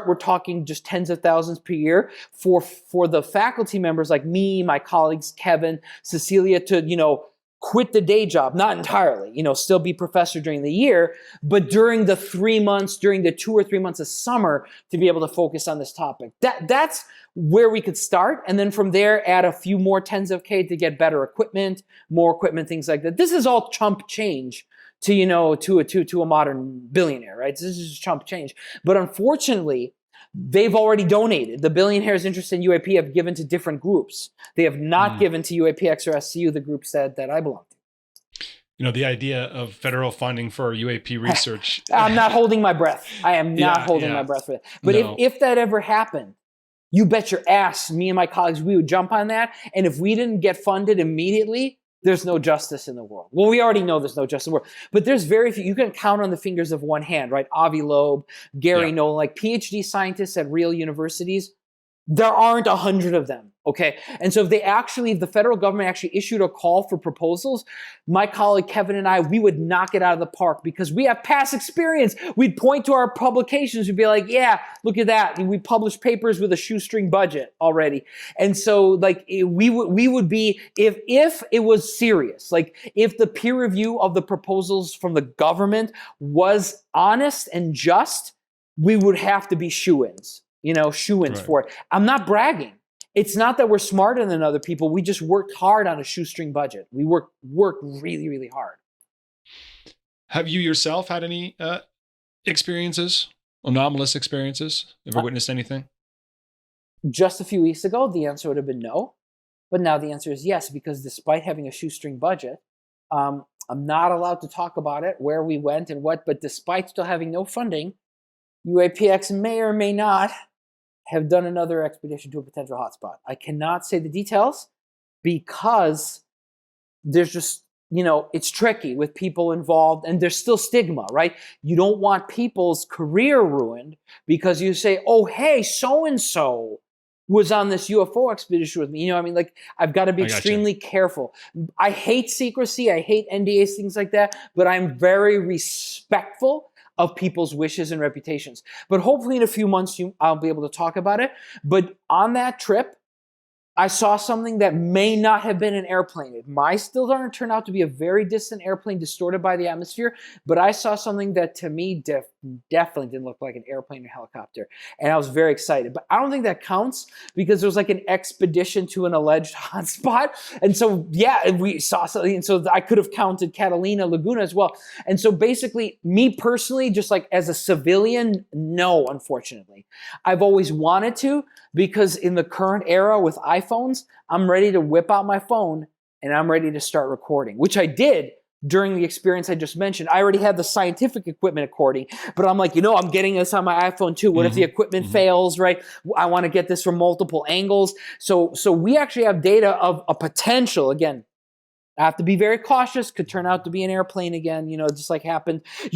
we're talking just tens of thousands per year for the faculty members like me, my colleagues, Kevin, Cecilia, to, you know, quit the day job, not entirely, you know, still be professor during the year, but during the 3 months, during the 2 or 3 months of summer to be able to focus on this topic. That's where we could start. And then from there, add a few more tens of K to get better equipment, more equipment, things like that. This is all chump change to, you know, to a modern billionaire, right? This is just chump change. But unfortunately, they've already donated. The billionaires interested in UAP have given to different groups. They have not given to UAPx or SCU, the groups that I belong to. You know, the idea of federal funding for UAP research. I'm not holding my breath. I am not holding my breath for that. But no. if that ever happened, you bet your ass, me and my colleagues, we would jump on that. And if we didn't get funded immediately, there's no justice in the world. Well, we already know there's no justice in the world, but there's very few. You can count on the fingers of one hand, right? Avi Loeb, Gary Nolan, like PhD scientists at real universities. There aren't 100 of them, okay? And so if the federal government actually issued a call for proposals, my colleague Kevin and I, we would knock it out of the park because we have past experience. We'd point to our publications. We'd be like, yeah, look at that. We published papers with a shoestring budget already. And so like we would be, if it was serious, like if the peer review of the proposals from the government was honest and just, we would have to be shoo-ins. You know, shoo-ins for it. I'm not bragging. It's not that we're smarter than other people. We just worked hard on a shoestring budget. We worked really, really hard. Have you yourself had any experiences, anomalous experiences? Ever witnessed anything? Just a few weeks ago, the answer would have been no. But now the answer is yes, because despite having a shoestring budget, I'm not allowed to talk about it, where we went and what, but despite still having no funding, UAPx may or may not have done another expedition to a potential hotspot. I cannot say the details because there's just, you know, it's tricky with people involved and there's still stigma, right? You don't want people's career ruined because you say, oh, hey, so-and-so was on this UFO expedition with me. You know, I mean, like, I've got to be extremely careful. I hate secrecy. I hate NDAs, things like that, but I'm very respectful of people's wishes and reputations. But hopefully in a few months, I'll be able to talk about it. But on that trip, I saw something that may not have been an airplane. It might still turn out to be a very distant airplane distorted by the atmosphere, but I saw something that to me definitely didn't look like an airplane or helicopter. And I was very excited. But I don't think that counts because there was like an expedition to an alleged hotspot. And so, yeah, we saw something. And so I could have counted Catalina Laguna as well. And so basically, me personally, just like as a civilian, no, unfortunately. I've always wanted to, because in the current era with iPhones, I'm ready to whip out my phone and I'm ready to start recording, which I did during the experience I just mentioned. I already had the scientific equipment recording, but I'm like, I'm getting this on my iPhone too. What if the equipment fails, right? I want to get this from multiple angles. So we actually have data of a potential, again, I have to be very cautious, could turn out to be an airplane again, just like happened. If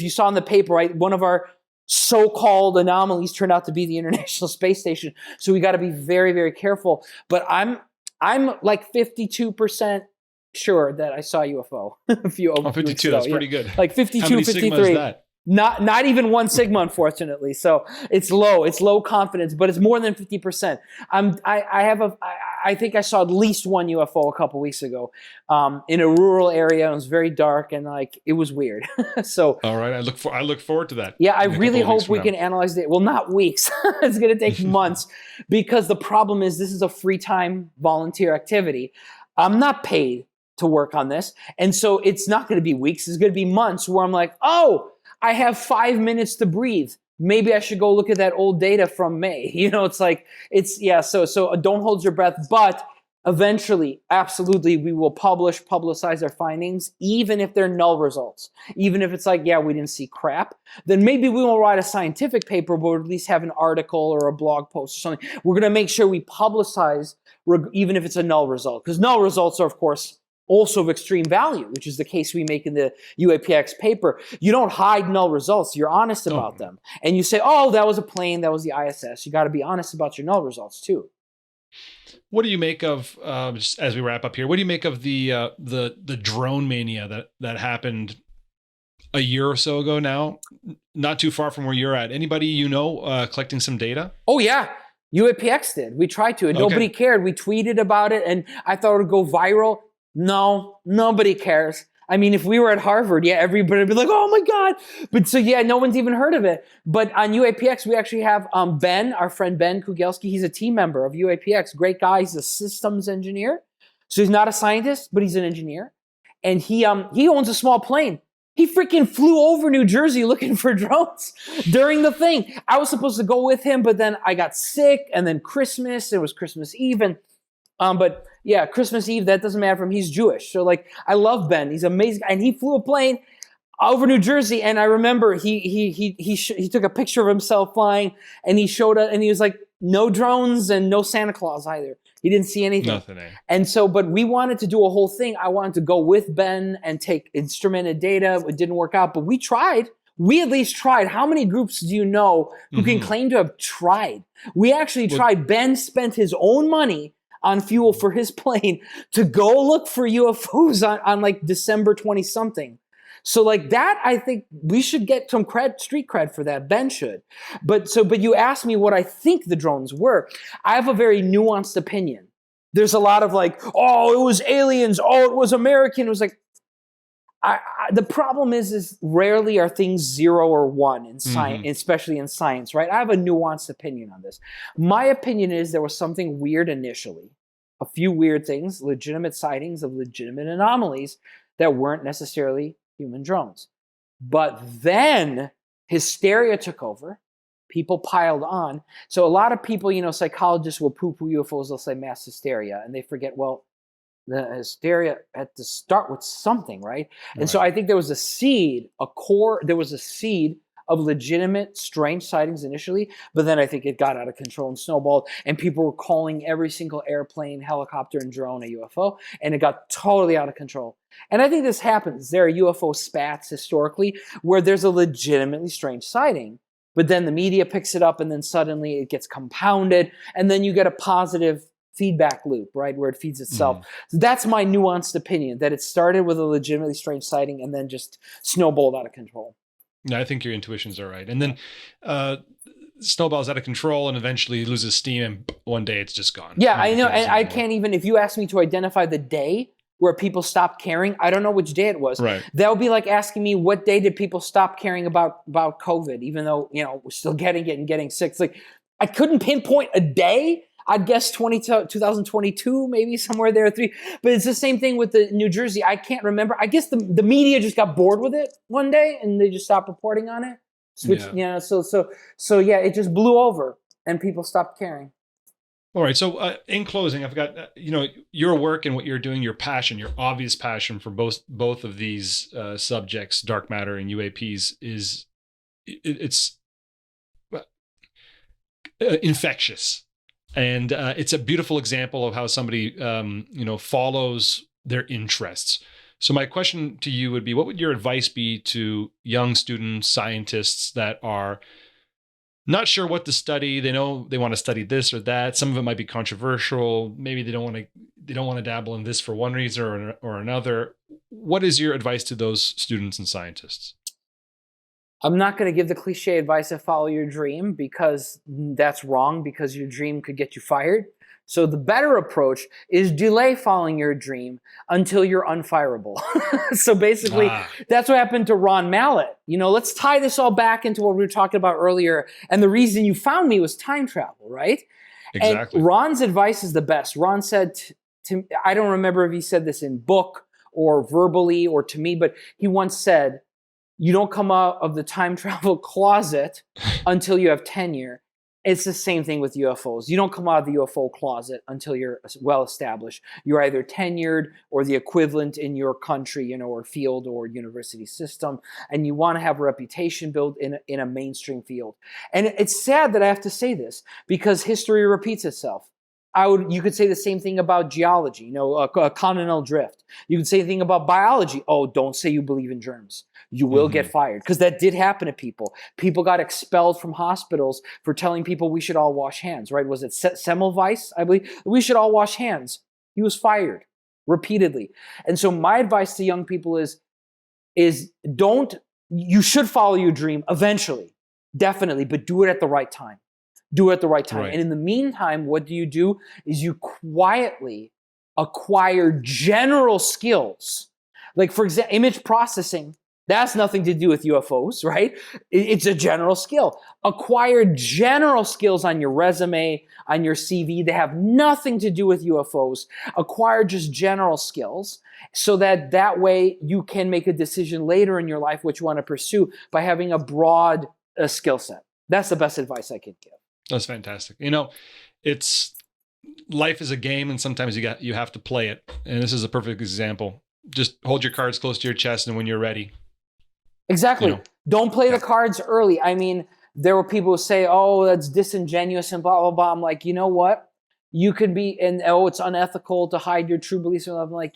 you saw in the paper, right, one of our so-called anomalies turned out to be the International Space Station. So we got to be very, very careful. But I'm like 52% sure that I saw a UFO a few 52, that's pretty good. Like 52, How many 53. sigma is that? Not even one sigma, unfortunately. So it's low confidence, but it's more than 50%. I think I saw at least one UFO a couple weeks ago, in a rural area. It was very dark and like it was weird. So all right, I look forward to that. Yeah, I really hope we can analyze it. Well, not weeks. It's going to take months, because the problem is this is a free time volunteer activity. I'm not paid to work on this, and so it's not going to be weeks. It's going to be months where I'm like, oh, I have 5 minutes to breathe. Maybe I should go look at that old data from May. So don't hold your breath, but eventually, absolutely, we will publicize our findings, even if they're null results. Even if it's like, yeah, we didn't see crap, then maybe we won't write a scientific paper, but we'll at least have an article or a blog post or something. We're going to make sure we publicize, even if it's a null result, because null results are, of course, also of extreme value, which is the case we make in the UAPx paper. You don't hide null results. You're honest about them. And you say, oh, that was a plane, that was the ISS. You got to be honest about your null results too. What do you make of, just as we wrap up here, what do you make of the drone mania that happened a year or so ago now, not too far from where you're at? Anybody collecting some data? Oh, yeah. UAPx did. We tried to, and nobody cared. We tweeted about it, and I thought it would go viral. No, nobody cares. I mean, if we were at Harvard, yeah, everybody would be like, oh my God. But so, yeah, no one's even heard of it. But on UAPx, we actually have Ben, our friend Ben Kugelski. He's a team member of UAPx. Great guy. He's a systems engineer. So he's not a scientist, but he's an engineer. And he owns a small plane. He freaking flew over New Jersey looking for drones during the thing. I was supposed to go with him, but then I got sick, and then Christmas, it was Christmas Eve, and but yeah, Christmas Eve, that doesn't matter for him. He's Jewish. So like, I love Ben. He's amazing. And he flew a plane over New Jersey. And I remember he took a picture of himself flying, and he showed up, and he was like, no drones and no Santa Claus either. He didn't see anything. Nothing. And so, but we wanted to do a whole thing. I wanted to go with Ben and take instrumented data. It didn't work out, but we tried. We at least tried. How many groups do you know who can claim to have tried? We actually tried. Ben spent his own money on fuel for his plane to go look for UFOs on like December 20-something. So like that, I think we should get some street cred for that. Ben should. But you asked me what I think the drones were. I have a very nuanced opinion. There's a lot of like, oh, it was aliens. Oh, it was American. It was like, the problem is rarely are things 0 or 1 in science, especially in science, right? I have a nuanced opinion on this. My opinion is there was something weird initially, a few weird things, legitimate sightings of legitimate anomalies that weren't necessarily human drones. But then hysteria took over. People piled on. So a lot of people, psychologists will poo-poo UFOs. They'll say mass hysteria, and they forget, well, the hysteria had to start with something, right? And so I think there was a seed of legitimate strange sightings initially, but then I think it got out of control and snowballed, and people were calling every single airplane, helicopter, and drone a UFO, and it got totally out of control. And I think this happens. There are UFO spats historically where there's a legitimately strange sighting, but then the media picks it up, and then suddenly it gets compounded, and then you get a positive feedback loop, right, where it feeds itself. So that's my nuanced opinion, that it started with a legitimately strange sighting and then just snowballed out of control. Yeah, I think your intuitions are right. And then snowballs out of control and eventually loses steam, and one day it's just gone. Yeah, I know. And I can't even, if you ask me to identify the day where people stopped caring, I don't know which day it was. Right. That would be like asking me, what day did people stop caring about COVID, even though, we're still getting it and getting sick. It's like, I couldn't pinpoint a day. I'd guess 2022, maybe somewhere there, but it's the same thing with the New Jersey. I can't remember. I guess the media just got bored with it one day and they just stopped reporting on it. So yeah, it just blew over and people stopped caring. All right. So in closing, I've got, your work and what you're doing, your passion, your obvious passion for both of these subjects, dark matter and UAPs, it's infectious. And it's a beautiful example of how somebody, follows their interests. So my question to you would be, what would your advice be to young students, scientists that are not sure what to study? They know they want to study this or that. Some of it might be controversial. Maybe they don't want to dabble in this for one reason or another. What is your advice to those students and scientists? I'm not going to give the cliche advice of follow your dream, because that's wrong, because your dream could get you fired. So the better approach is delay following your dream until you're unfireable. So basically, that's what happened to Ron Mallet. Let's tie this all back into what we were talking about earlier. And the reason you found me was time travel, right? Exactly. And Ron's advice is the best. Ron said to I don't remember if he said this in book or verbally or to me, but he once said, you don't come out of the time travel closet until you have tenure. It's the same thing with UFOs. You don't come out of the UFO closet until you're well established. You're either tenured or the equivalent in your country, or field or university system, and you want to have a reputation built in a mainstream field. And it's sad that I have to say this, because history repeats itself. You could say the same thing about geology, a continental drift. You could say the thing about biology. Oh, don't say you believe in germs. You will get fired, because that did happen to people. People got expelled from hospitals for telling people we should all wash hands, right? Was it Semmelweis, I believe? We should all wash hands. He was fired repeatedly. And so my advice to young people is you should follow your dream eventually, definitely, but do it at the right time. Do it at the right time. Right. And in the meantime, what do? Is you quietly acquire general skills. Like, for example, image processing. That's nothing to do with UFOs, right? It's a general skill. Acquire general skills on your resume, on your CV. They have nothing to do with UFOs. Acquire just general skills so that way you can make a decision later in your life which you want to pursue by having a broad skill set. That's the best advice I could give. That's fantastic. It's life is a game, and sometimes you have to play it. And this is a perfect example. Just hold your cards close to your chest, and when you're ready. Exactly. Don't play the cards early. I mean, there were people who say, oh, that's disingenuous and blah, blah, blah. I'm like, you know what? You could be, and it's unethical to hide your true beliefs. And I'm like,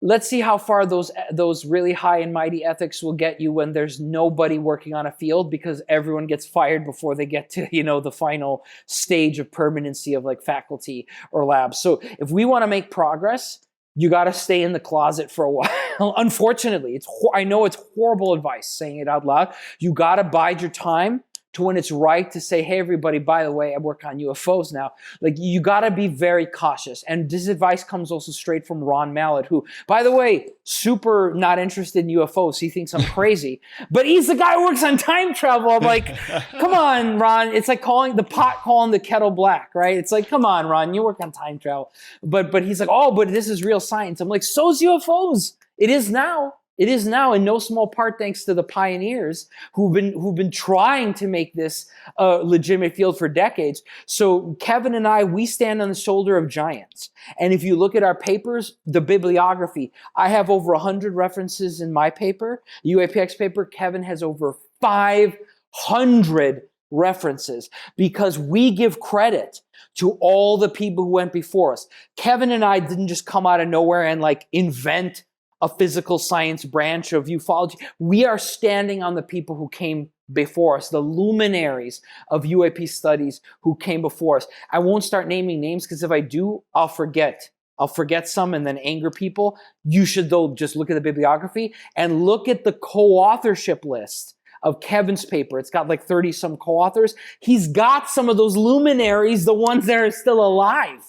let's see how far those really high and mighty ethics will get you when there's nobody working on a field, because everyone gets fired before they get to, the final stage of permanency of like faculty or labs. So if we want to make progress, you got to stay in the closet for a while. Unfortunately, I know it's horrible advice saying it out loud. You got to bide your time to when it's right to say, hey, everybody, by the way, I work on UFOs now. Like, you got to be very cautious. And this advice comes also straight from Ron Mallet, who, by the way, super not interested in UFOs. He thinks I'm crazy. But he's the guy who works on time travel. I'm like, come on, Ron. It's like calling the kettle black, right? It's like, come on, Ron, you work on time travel. But he's like, oh, but this is real science. I'm like, so's UFOs. It is now. It is now, in no small part thanks to the pioneers who've been trying to make this a legitimate field for decades. So Kevin and I, we stand on the shoulder of giants. And if you look at our papers, the bibliography, I have over 100 references in my paper, UAPx paper. Kevin has over 500 references, because we give credit to all the people who went before us. Kevin and I didn't just come out of nowhere and like invent a physical science branch of ufology. We are standing on the people who came before us, the luminaries of UAP studies who came before us. I won't start naming names because if I do, I'll forget. I'll forget some and then anger people. You should, though, just look at the bibliography and look at the co-authorship list of Kevin's paper. It's got like 30 some co-authors. He's got some of those luminaries, the ones that are still alive,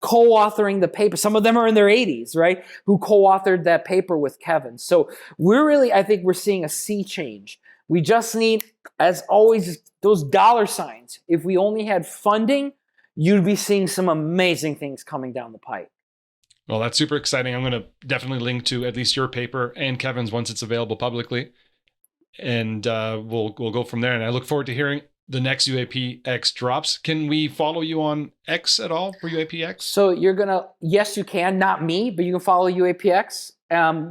co-authoring the paper. Some of them are in their 80s, right? Who co-authored that paper with Kevin. So I think we're seeing a sea change. We just need, as always, those dollar signs. If we only had funding, you'd be seeing some amazing things coming down the pipe. Well, that's super exciting. I'm going to definitely link to at least your paper and Kevin's once it's available publicly. And we'll go from there. And I look forward to hearing the next UAPx drops. Can we follow you on X at all for UAPx? So yes, you can. Not me, but you can follow UAPx.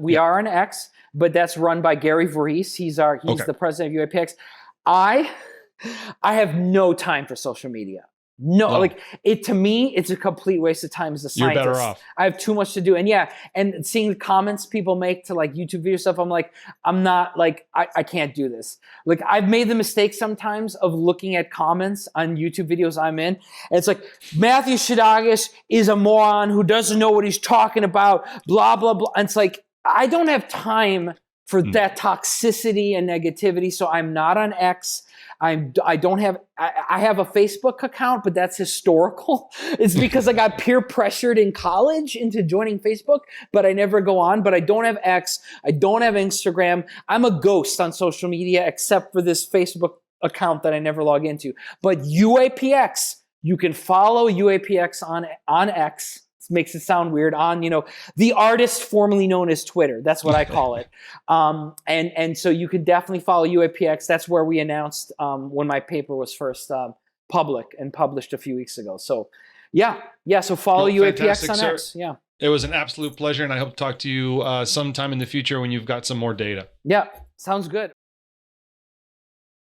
We are on X, but that's run by Gary Voorhees. He's the president of UAPx. I have no time for social media. No, to me, it's a complete waste of time as a scientist. You're better off. I have too much to do. And seeing the comments people make to like YouTube video stuff, I'm like, I can't do this. Like, I've made the mistake sometimes of looking at comments on YouTube videos I'm in. And it's like, Matthew Szydagis is a moron who doesn't know what he's talking about, blah, blah, blah. And it's like, I don't have time for that toxicity and negativity. So I'm not on X. I have a Facebook account, but that's historical. It's because I got peer pressured in college into joining Facebook, but I never go on. But I don't have X. I don't have Instagram. I'm a ghost on social media except for this Facebook account that I never log into. But UAPx, you can follow UAPx on X. Makes it sound weird, on the artist formerly known as Twitter. That's what I call it. And so you could definitely follow UAPx. That's where we announced when my paper was first public and published a few weeks ago. So so follow UAPx on X. Yeah, it was an absolute pleasure, and I hope to talk to you sometime in the future when you've got some more data. Yeah, sounds good.